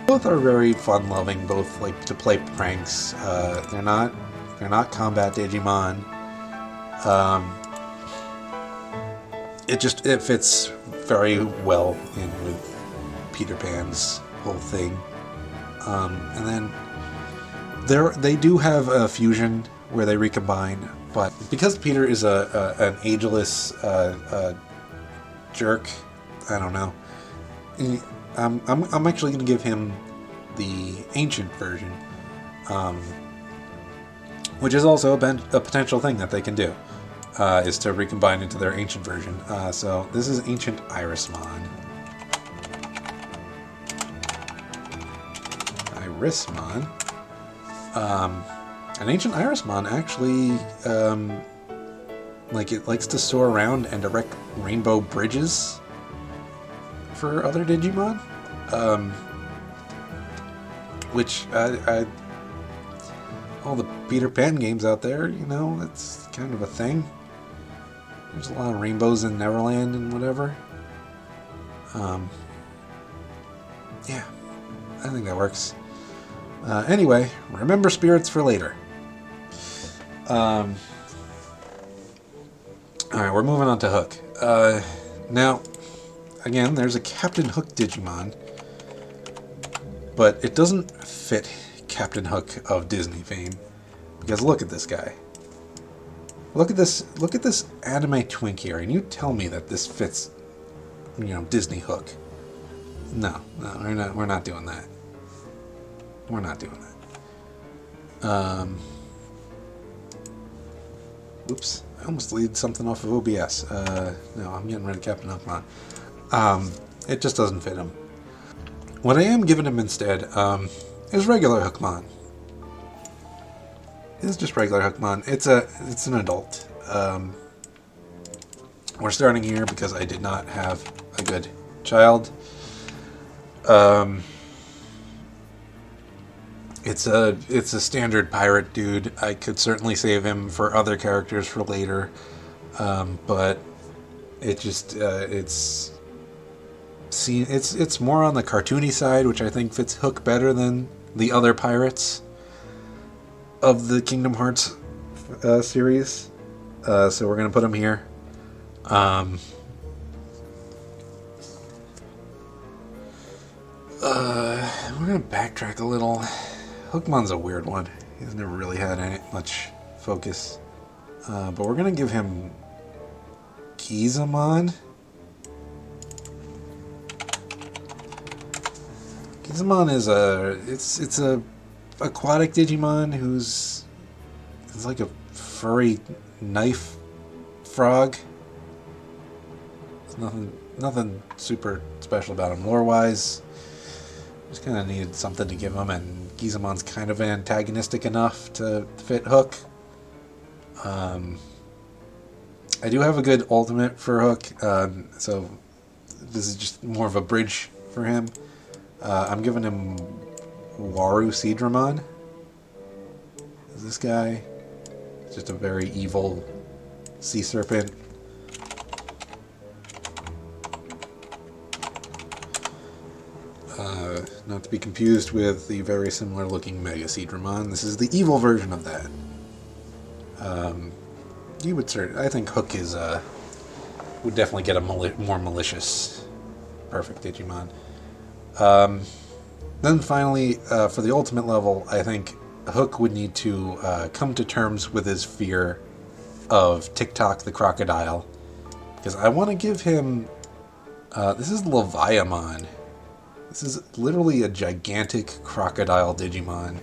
A: Both are very fun-loving, both like to play pranks. They're not combat Digimon. It fits very well in with Peter Pan's whole thing. And then they do have a fusion where they recombine, but because Peter is an ageless jerk, I don't know. I'm actually going to give him the ancient version, which is also a potential thing that they can do, is to recombine into their ancient version. So this is Ancient Irismon. Irismon. An Ancient Irismon actually, like it likes to soar around and erect rainbow bridges for other Digimon, which all the Peter Pan games out there, you know, it's kind of a thing. There's a lot of rainbows in Neverland and whatever. Yeah, I think that works. Anyway, remember spirits for later. Alright, we're moving on to Hook. Now, again, there's a Captain Hook Digimon, but it doesn't fit Captain Hook of Disney fame, because look at this guy. Look at this anime twink here, and you tell me that this fits, you know, Disney Hook. No, we're not doing that. We're not doing that. Oops, I almost deleted something off of OBS. No, I'm getting rid of Captain Hookmon. It just doesn't fit him. What I am giving him instead is regular Hookmon. It's just regular Hookmon. It's an adult. We're starting here because I did not have a good child. It's a standard pirate dude. I could certainly save him for other characters for later, but it just it's more on the cartoony side, which I think fits Hook better than the other pirates of the Kingdom Hearts series. So we're gonna put him here. We're gonna backtrack a little. Hookmon's a weird one. He's never really had much focus. But we're gonna give him Gizamon. Gizamon is it's a aquatic Digimon who's like a furry knife frog. There's nothing super special about him lore-wise. Just kind of needed something to give him, and Gizamon's kind of antagonistic enough to fit Hook. I do have a good ultimate for Hook, so this is just more of a bridge for him. I'm giving him Waru Seedramon. This guy is just a very evil sea serpent. Not to be confused with the very similar looking Mega Seedramon. This is the evil version of that. I think Hook is would definitely get a more malicious, perfect Digimon. Then finally, for the ultimate level, I think Hook would need to come to terms with his fear of TikTok the crocodile, because I want to give him. This is Leviamon. This is literally a gigantic crocodile Digimon,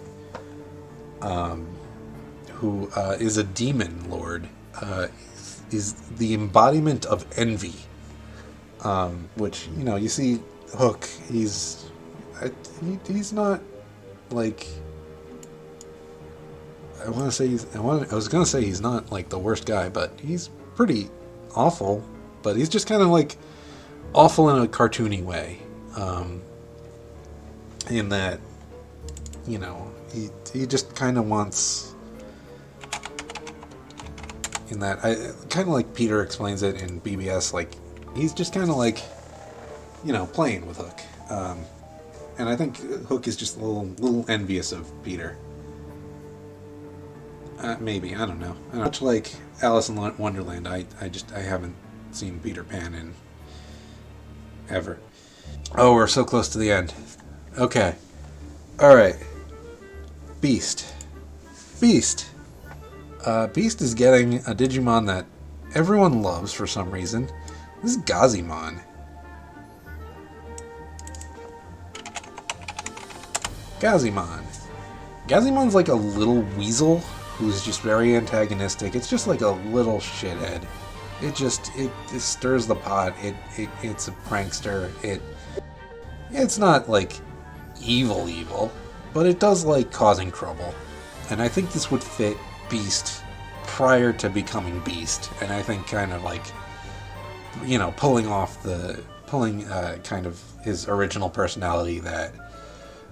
A: who is a demon lord. Is the embodiment of envy, which, you know, you see Hook. He's not like, I was gonna say he's not like the worst guy, but he's pretty awful. But he's just kind of like awful in a cartoony way. In that, you know, he just kind of wants, in that, I kind of like Peter explains it in BBS, like he's just kind of like, you know, playing with Hook, and I think Hook is just a little envious of Peter. Maybe, I don't know. Much like Alice in Wonderland, I haven't seen Peter Pan in ever. Oh, we're so close to the end. Okay. Alright. Beast. Beast is getting a Digimon that everyone loves for some reason. This is Gazimon. Gazimon's like a little weasel who's just very antagonistic. It's just like a little shithead. It stirs the pot. It's a prankster. It's not like evil, but it does like causing trouble. And I think this would fit Beast prior to becoming Beast. And I think kind of like, you know, pulling kind of his original personality that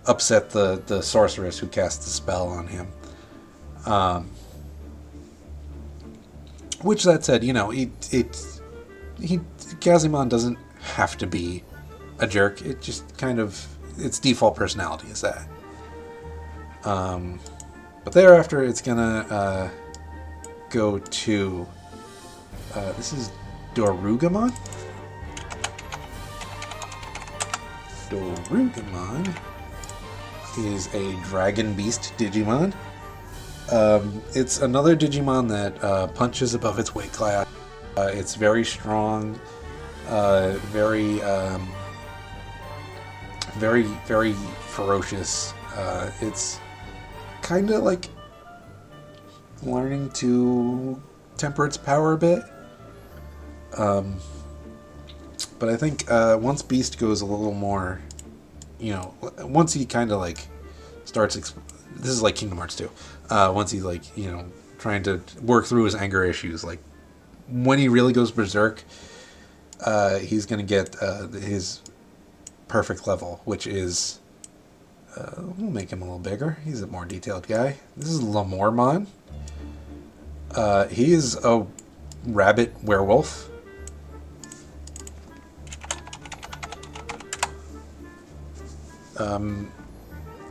A: upset the sorceress who cast the spell on him. Which, that said, you know, Gazimon doesn't have to be a jerk. It just kind of, its default personality is that. But thereafter, it's gonna go to this is Dorugamon. Dorugamon is a Dragon Beast Digimon. It's another Digimon that punches above its weight class. It's very strong, very ferocious. It's kind of like learning to temper its power a bit. But I think once Beast goes a little more, you know, once he kind of like starts, this is like Kingdom Hearts 2. Once he's like, you know, trying to work through his anger issues, like when he really goes berserk, he's gonna get his perfect level, which is we'll make him a little bigger. He's a more detailed guy. This is Lamormon. He is a rabbit werewolf.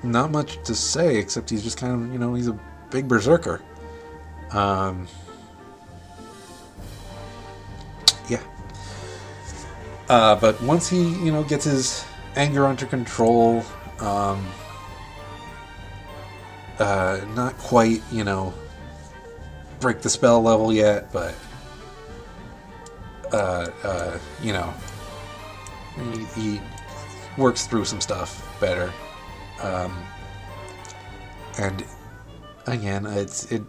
A: Not much to say, except he's just kind of, you know, he's a big berserker. Yeah. But once he, you know, gets his anger under control, not quite, you know, break the spell level yet, but, you know, he works through some stuff better. And again, it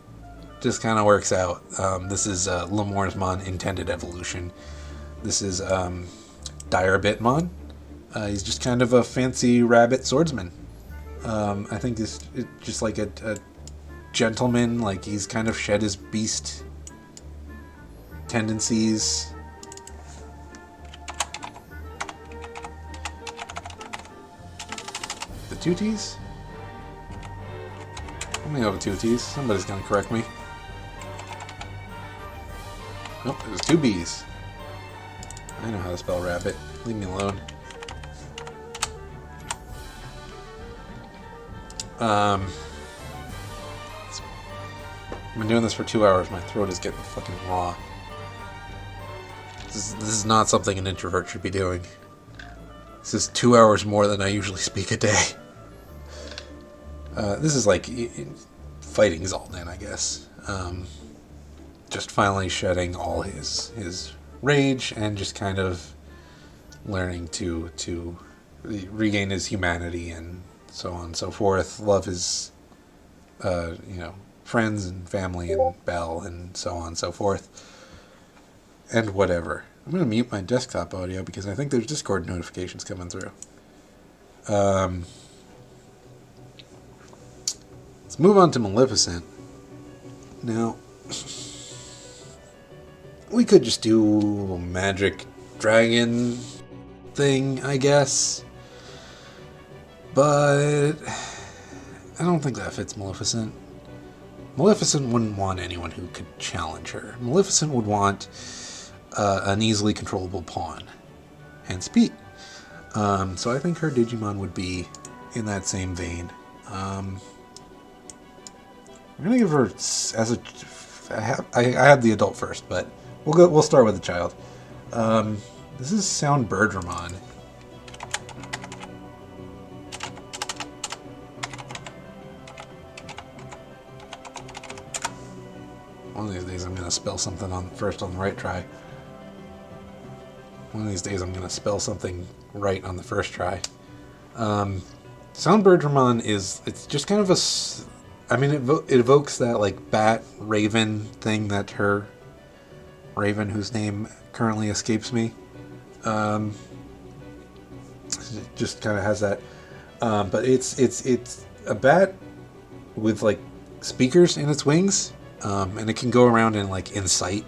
A: just kind of works out. This is Lamormon intended evolution. This is Dirabitmon. He's just kind of a fancy rabbit swordsman. I think it's just like a gentleman. Like, he's kind of shed his beast tendencies. The two T's? I'm gonna go with two T's. Somebody's gonna correct me. Nope, it was two B's. I know how to spell rabbit. Leave me alone. I've been doing this for 2 hours. My throat is getting fucking raw. This is not something an introvert should be doing. This is 2 hours more than I usually speak a day. This is like fighting Zoltan, I guess. Just finally shedding all his rage and just kind of learning to regain his humanity and so on and so forth. Love his, you know, friends and family and Belle and so on and so forth. And whatever. I'm going to mute my desktop audio because I think there's Discord notifications coming through. Let's move on to Maleficent. Now, we could just do a magic dragon thing, I guess. But I don't think that fits Maleficent. Maleficent wouldn't want anyone who could challenge her. Maleficent would want an easily controllable pawn. Hence Pete. So I think her Digimon would be in that same vein. I'm gonna give her as a. I have the adult first, but we'll start with the child. This is Sound Birdramon. One of these days I'm gonna spell something on the right try. One of these days I'm gonna spell something right on the first try. Sound Birdramon it's just kind of a. I mean, it evokes that, like, bat raven thing that her raven, whose name currently escapes me, it just kind of has that. But it's a bat with, like, speakers in its wings, and it can go around and, like, incite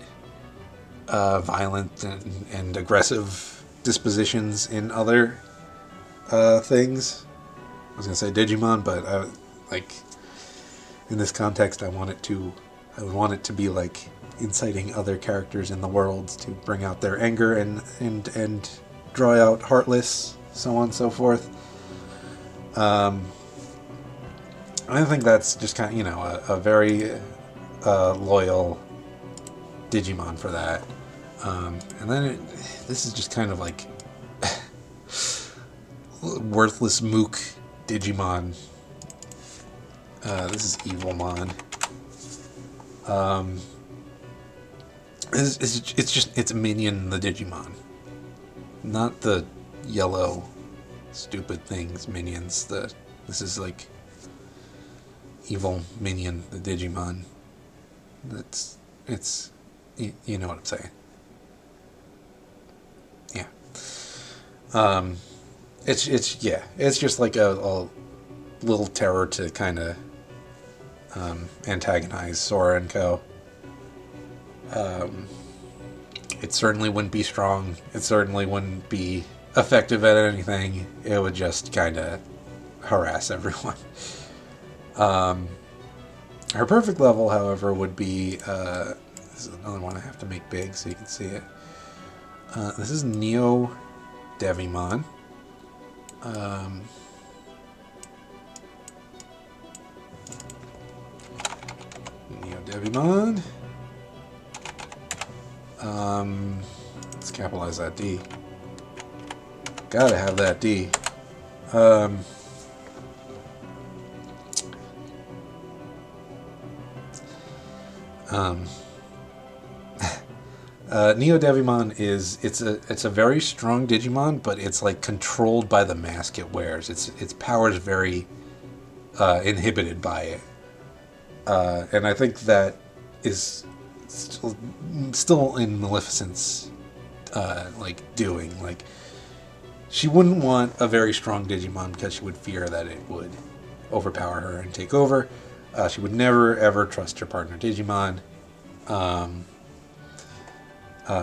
A: violent and aggressive dispositions in other things. I was gonna say Digimon, but in this context, I would want it to be like inciting other characters in the world to bring out their anger and draw out Heartless, so on and so forth. I think that's just kind of, you know, a very loyal Digimon for that. And then this is just kind of like worthless mook Digimon. This is Evilmon. It's a minion, the Digimon, not the yellow stupid things minions. This is like evil minion, the Digimon. You know what I'm saying. Yeah. It's just like a little terror to kind of antagonize Sora and Co. It certainly wouldn't be strong. It certainly wouldn't be effective at anything. It would just kind of harass everyone. Her perfect level, however, would be... this is another one I have to make big so you can see it. This is Neo Devimon. Neo Devimon. Let's capitalize that D. Gotta have that D. Neo Devimon it's a very strong Digimon, but it's like controlled by the mask it wears. Its power is very inhibited by it, and I think that is still in Maleficent's like doing. Like, she wouldn't want a very strong Digimon because she would fear that it would overpower her and take over. She would never ever trust her partner Digimon.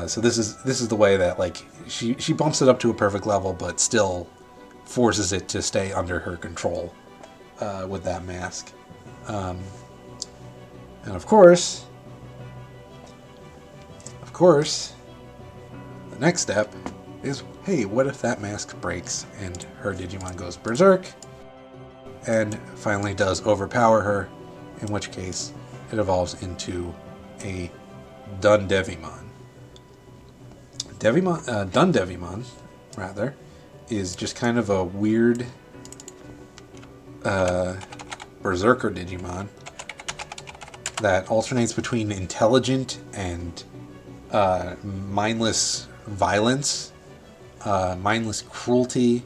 A: So this is the way that, like, she bumps it up to a perfect level, but still forces it to stay under her control with that mask. And of course, the next step is, hey, what if that mask breaks and her Digimon goes berserk and finally does overpower her, in which case it evolves into a Dun Devimon. Dun Devimon, rather, is just kind of a weird berserker Digimon that alternates between intelligent and mindless violence, mindless cruelty,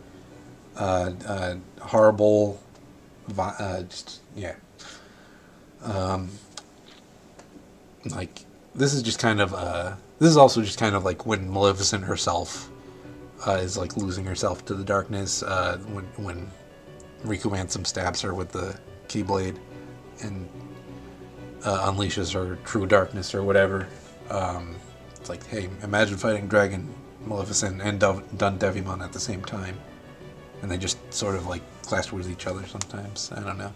A: horrible, like, this is just kind of this is also just kind of like when Maleficent herself is like losing herself to the darkness, when Riku Ansem stabs her with the Keyblade and unleashes her true darkness or whatever. It's like, hey, imagine fighting Dragon, Maleficent, and Dun Devimon at the same time, and they just sort of like clash with each other sometimes. I don't know.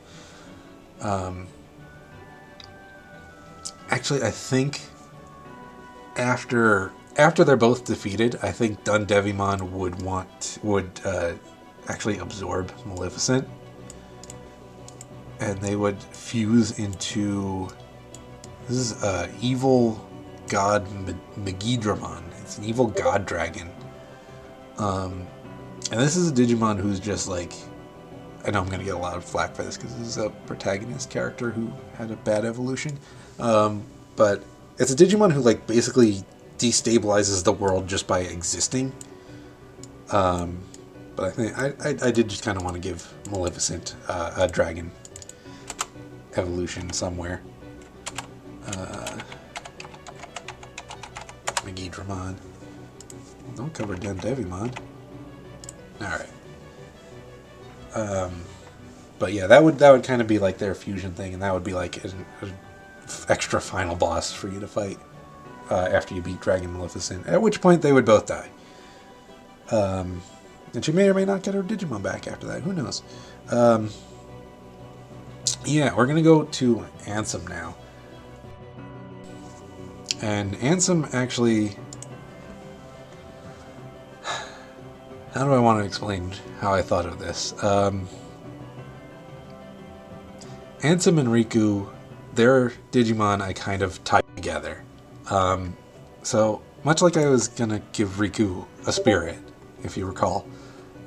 A: Actually, I think after they're both defeated, I think Dun Devimon would actually absorb Maleficent, and they would fuse into, this is evil god Megidramon. It's an evil god dragon, and this is a Digimon who's just like, I know I'm gonna get a lot of flack for this because this is a protagonist character who had a bad evolution, but it's a Digimon who, like, basically destabilizes the world just by existing. But I think I did just kind of want to give Maleficent a dragon evolution somewhere. Megidramon. Don't cover Dun Devimon. Alright. But yeah, that would kind of be like their fusion thing, and that would be like an extra final boss for you to fight after you beat Dragon Maleficent, at which point they would both die. And she may or may not get her Digimon back after that, who knows. Yeah, we're gonna go to Ansem now. And Ansem actually... How do I want to explain how I thought of this? Ansem and Riku, their Digimon I kind of tied together. So, much like I was gonna give Riku a spirit, if you recall,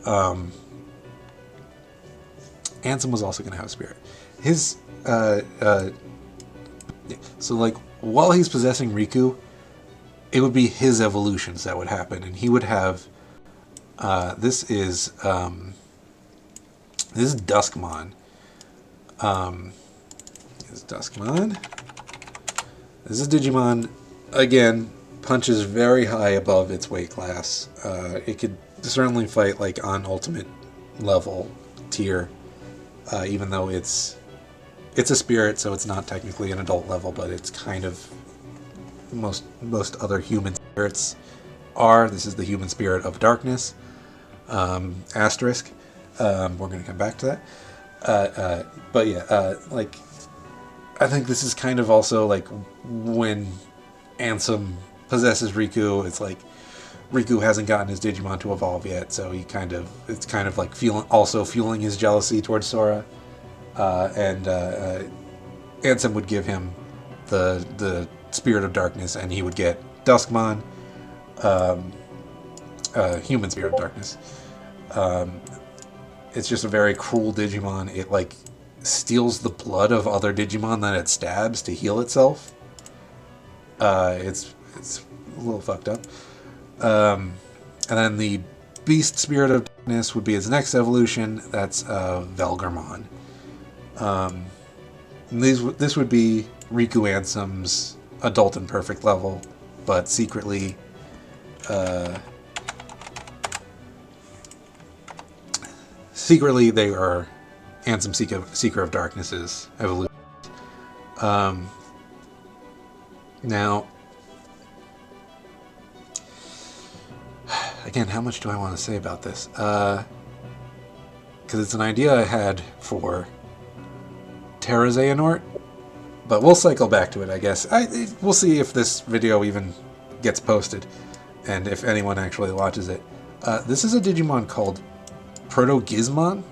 A: Ansem was also gonna have a spirit. His, so like, while he's possessing Riku, it would be his evolutions that would happen, and he would have, this is Duskmon. Is Duskmon. This is Digimon, again, punches very high above its weight class. It could certainly fight like on ultimate level tier, even though it's a spirit, so it's not technically an adult level, but it's kind of most other human spirits are. This is the human spirit of darkness. Asterisk. We're going to come back to that. But yeah, like, I think this is kind of also like when Ansem possesses Riku, it's like Riku hasn't gotten his Digimon to evolve yet, so it's kind of like fueling his jealousy towards Sora. And Ansem would give him the Spirit of Darkness, and he would get Duskmon, human Spirit of Darkness. It's just a very cruel Digimon. It like steals the blood of other Digimon that it stabs to heal itself. It's a little fucked up. And then the Beast Spirit of Darkness would be its next evolution. That's Velgarmon. This would be Riku Ansem's adult and perfect level, but secretly they are Ansem Seeker of Darkness's evolution. Now, again, how much do I want to say about this? Because it's an idea I had for Terra Xehanort, but we'll cycle back to it, I guess. We'll see if this video even gets posted, and if anyone actually watches it. This is a Digimon called Proto-Gizmon.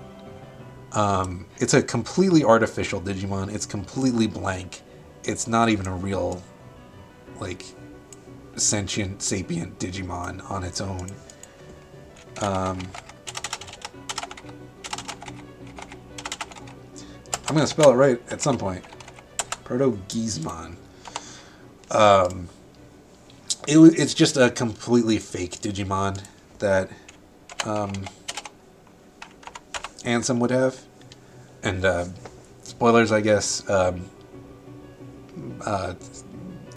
A: It's a completely artificial Digimon. It's completely blank. It's not even a real, like, sentient, sapient Digimon on its own. I'm going to spell it right at some point. Proto-Gizmon. It's just a completely fake Digimon that Ansem would have. And spoilers, I guess.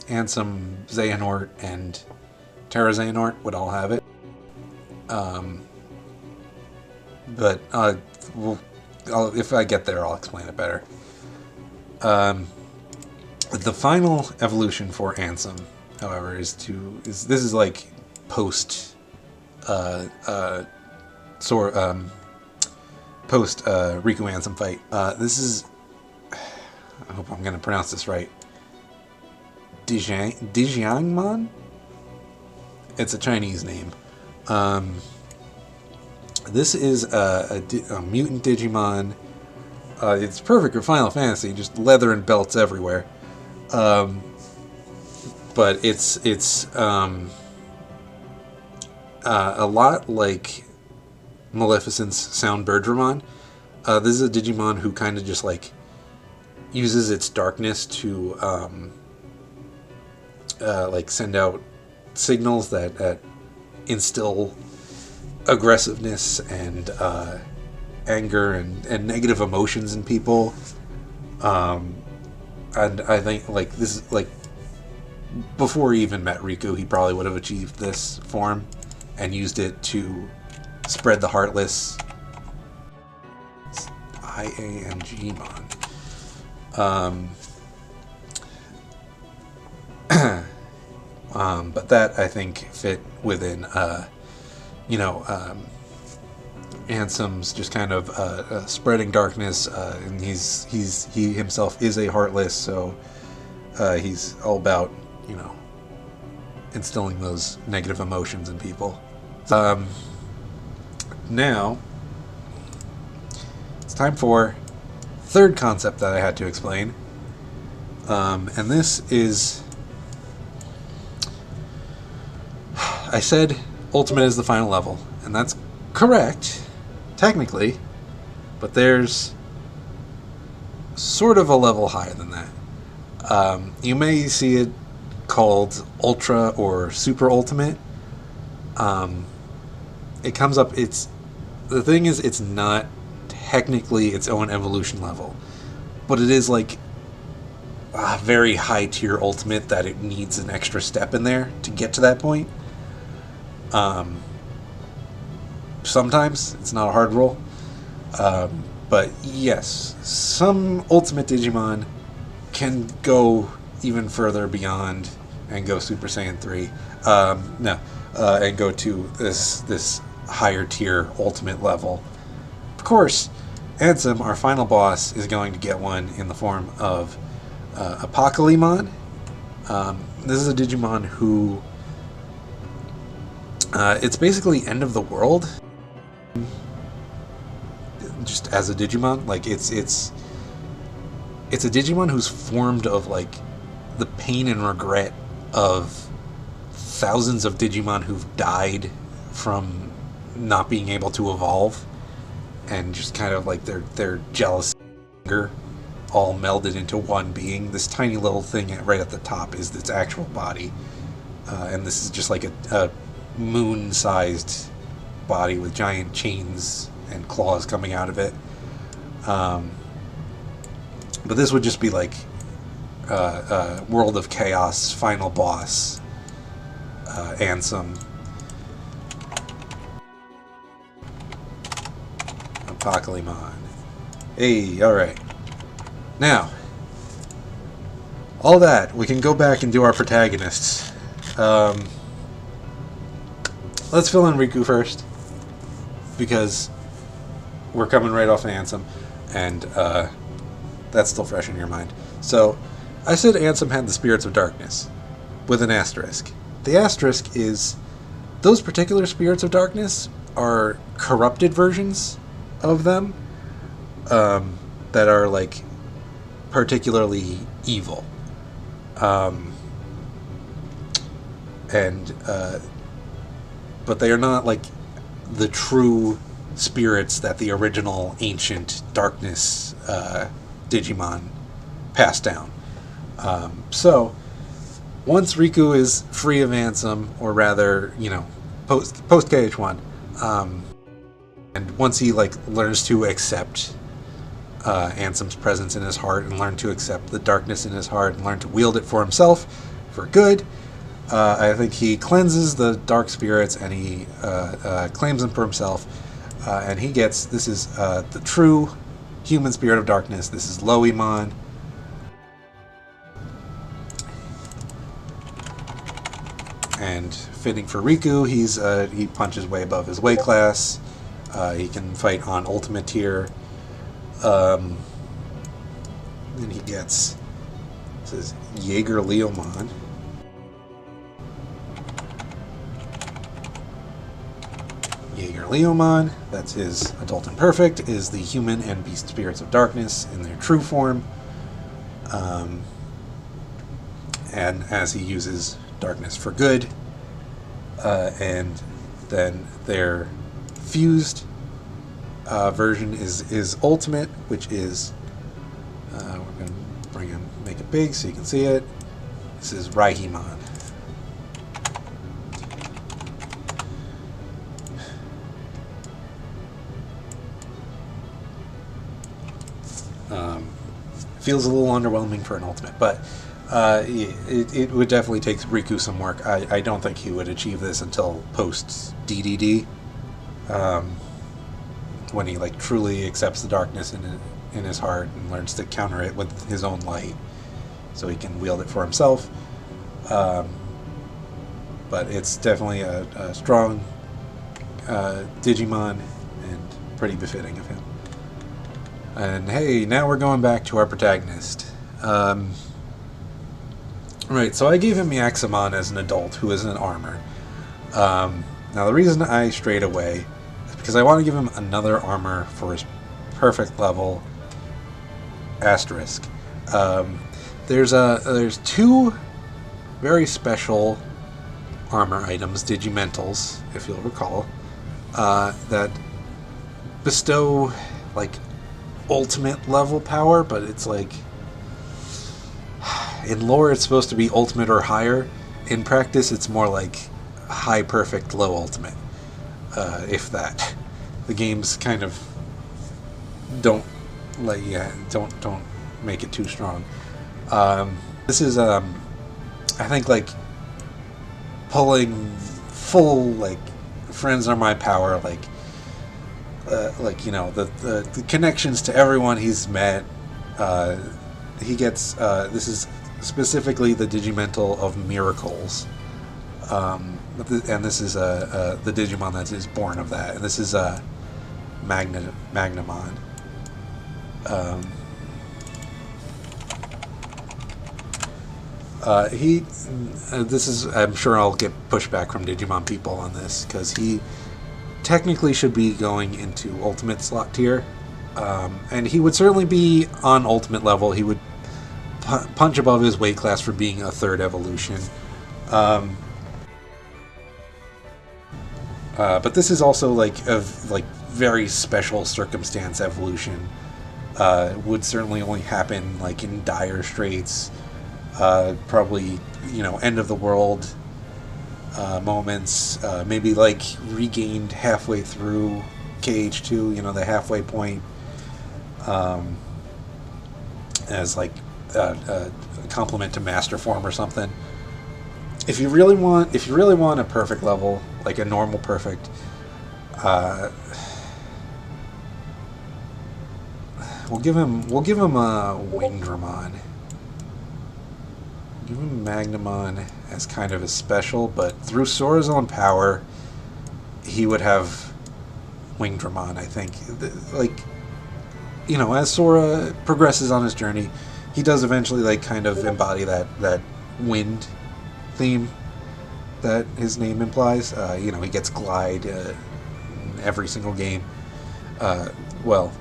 A: Ansem, Xehanort, and Terra Xehanort would all have it. But if I get there, I'll explain it better. The final evolution for Ansem, however, is like post Riku Ansem fight. This is, I hope I'm going to pronounce this right, Digimon? It's a Chinese name. This is a mutant Digimon. It's perfect for Final Fantasy, just leather and belts everywhere. But it's a lot like Maleficent's Sound Birdramon. This is a Digimon who kind of just like uses its darkness to like send out signals that instill aggressiveness and anger and negative emotions in people. And I think like this is like before he even met Riku, he probably would have achieved this form and used it to spread the Heartless. It's IAMG-mon. But that I think fit within Ansem's just kind of spreading darkness, and he himself is a Heartless, so he's all about, you know, instilling those negative emotions in people. Now it's time for third concept that I had to explain, and this is, I said Ultimate is the final level, and that's correct, technically, but there's sort of a level higher than that. You may see it called Ultra or Super Ultimate. It comes up, the thing is, it's not technically its own evolution level, but it is like a very high tier Ultimate that it needs an extra step in there to get to that point. Sometimes it's not a hard rule, but yes, some Ultimate Digimon can go even further beyond and go Super Saiyan 3. And go to this higher tier Ultimate level. Of course, Ansem, our final boss, is going to get one in the form of Apocalypse. This is a Digimon who it's basically end of the world. Just as a Digimon, like it's a Digimon who's formed of like the pain and regret of thousands of Digimon who've died from not being able to evolve, and just kind of like their jealous anger all melded into one being. This tiny little thing right at the top is its actual body, and this is just like a moon-sized body with giant chains and claws coming out of it. But this would just be like World of Chaos final boss, Ansem. Apocalypse. Hey, alright. Now, all that, we can go back and do our protagonists. Let's fill in Riku first, because we're coming right off of Ansem, and that's still fresh in your mind. So, I said Ansem had the spirits of darkness, with an asterisk. The asterisk is, those particular spirits of darkness are corrupted versions of them, that are, like, particularly evil. But they are not, like, the true spirits that the original ancient darkness Digimon passed down. So, once Riku is free of Ansem, or rather, you know, post KH1, and once he, like, learns to accept Ansem's presence in his heart, and learn to accept the darkness in his heart, and learn to wield it for himself, for good, I think he cleanses the dark spirits, and he claims them for himself, and he gets, this is the true human spirit of darkness. This is Loimon. And fitting for Riku, he punches way above his weight class. He can fight on ultimate tier. Then he gets, this is Jaeger Leomon. Jaeger Leomon, that's his adult and perfect, is the human and beast spirits of darkness in their true form. And as he uses darkness for good, and then their fused version is ultimate, which is, we're going to bring him, make it big so you can see it. This is Raihimon. Feels a little underwhelming for an ultimate, but it would definitely take Riku some work. I don't think he would achieve this until post DDD, when he, like, truly accepts the darkness in his heart and learns to counter it with his own light, so he can wield it for himself. But it's definitely a strong Digimon, and pretty befitting of him. And hey, now we're going back to our protagonist. Right, so I gave him Yaxamon as an adult who is in armor. Now the reason I strayed away is because I want to give him another armor for his perfect level asterisk. There's two very special armor items, Digimentals, if you'll recall, that bestow like ultimate level power, but it's like in lore it's supposed to be ultimate or higher. In practice it's more like high perfect, low ultimate, if that. The games kind of don't make it too strong. This is I think like pulling full like friends are my power, like you know, the connections to everyone he's met. He gets this is specifically the Digimental of Miracles, and this is the Digimon that is born of that, and this is Magnamon. This is, I'm sure I'll get pushback from Digimon people on this, because he technically should be going into Ultimate slot tier, and he would certainly be on Ultimate level. He would punch above his weight class for being a third evolution. But this is also like a very special circumstance evolution. Would certainly only happen like in dire straits, probably, you know, end of the world moments, maybe like regained halfway through KH2, you know, the halfway point, as like a complement to Master Form or something. If you really want a perfect level, like a normal perfect, we'll give him a Wingdramon. Give him Magnamon as kind of a special, but through Sora's own power, he would have Wingdramon, I think. Like, you know, as Sora progresses on his journey, he does eventually like kind of embody that wind theme that his name implies. You know, he gets Glide in every single game. Well,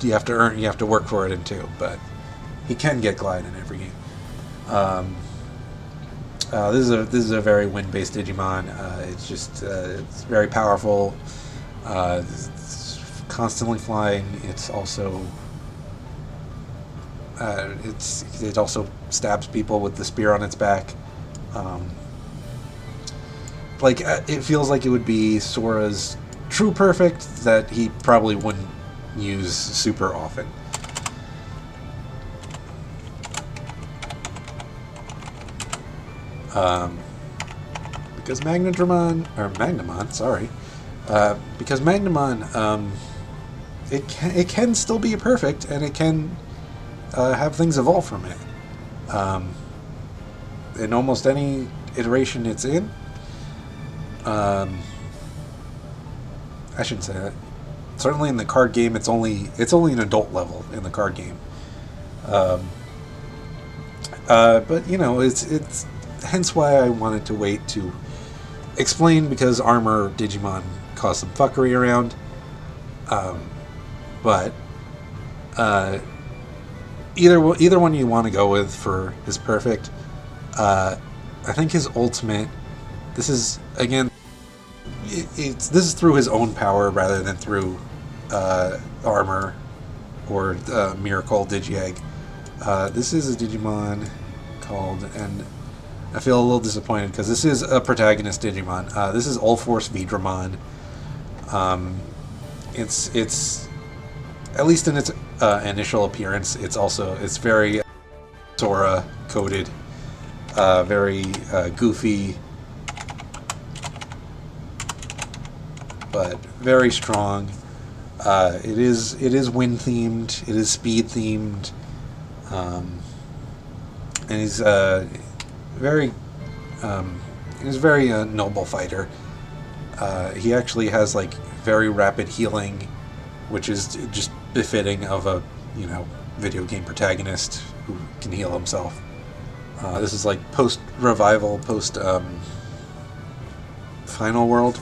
A: you have to work for it in two, but he can get Glide in every game. This is a very wind-based Digimon. It's just it's very powerful. It's constantly flying. It's also it also stabs people with the spear on its back. It feels like it would be Sora's true perfect that he probably wouldn't use super often. Because Magnamon, because Magnamon, it can still be a perfect, and it can have things evolve from it. In almost any iteration it's in. I shouldn't say that. Certainly in the card game, it's only an adult level in the card game. But you know, it's hence why I wanted to wait to explain, because armor Digimon cause some fuckery around. But either one you want to go with for his perfect. I think his ultimate. This is again. This is through his own power rather than through armor or Miracle Digi-Egg. This is a Digimon called, and I feel a little disappointed because this is a protagonist Digimon. This is Ulforce Vidramon. It's at least in its initial appearance, it's very Sora coded, very goofy, but very strong. It is wind themed. It is speed themed, and he's very noble fighter. He actually has like very rapid healing which is just befitting of a, you know, video game protagonist who can heal himself. This is like post-revival, Final World,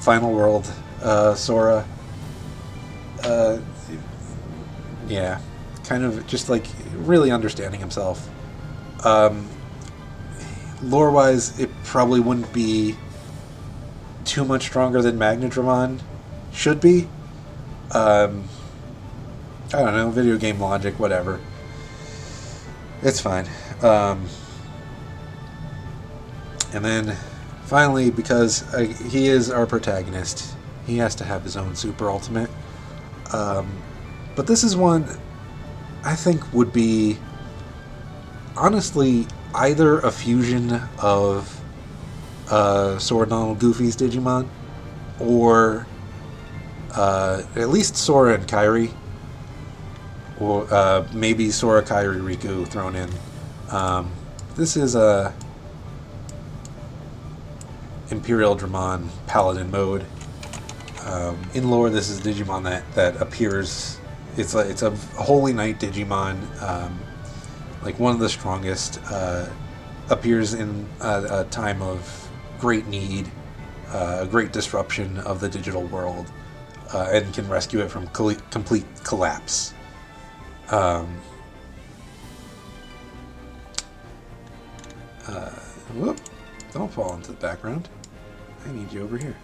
A: Sora. Yeah, kind of just like really understanding himself. Lore-wise, it probably wouldn't be too much stronger than Magnadramon should be. I don't know, video game logic, whatever. It's fine. And then, finally, because he is our protagonist, he has to have his own super ultimate. But this is one I think would be, honestly, either a fusion of Sora, Donald, Goofy's Digimon, or at least Sora and Kairi, or maybe Sora, Kairi, Riku thrown in. This is a Imperial Dramon Paladin mode. In lore, this is Digimon that appears. It's a Holy Knight Digimon, like one of the strongest. Appears in a time of great need, a great disruption of the digital world, and can rescue it from complete collapse. Whoop! Don't fall into the background. I need you over here.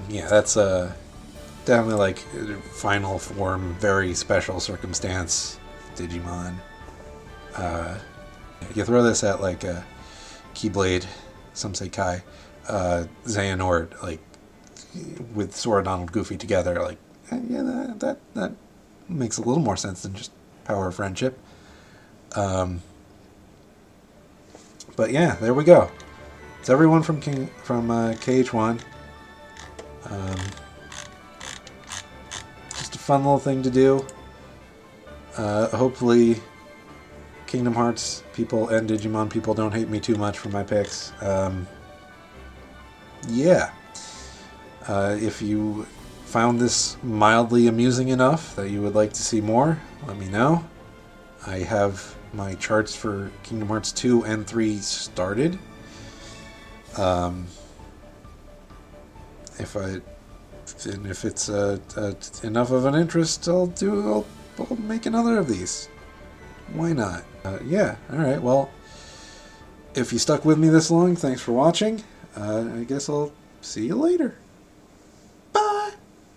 A: Yeah, that's definitely like final form, very special circumstance Digimon. You throw this at like a Keyblade, some say Kai, Xehanort, like with Sora, Donald, Goofy together, like yeah, that makes a little more sense than just power of friendship. But yeah, there we go. It's everyone from KH1. Just a fun little thing to do. Hopefully Kingdom Hearts people and Digimon people don't hate me too much for my picks. Yeah. If you found this mildly amusing enough that you would like to see more, let me know. I have my charts for Kingdom Hearts 2 and 3 started. If it's enough of an interest, I'll make another of these. Why not? Yeah, alright, well, if you stuck with me this long, thanks for watching. I guess I'll see you later.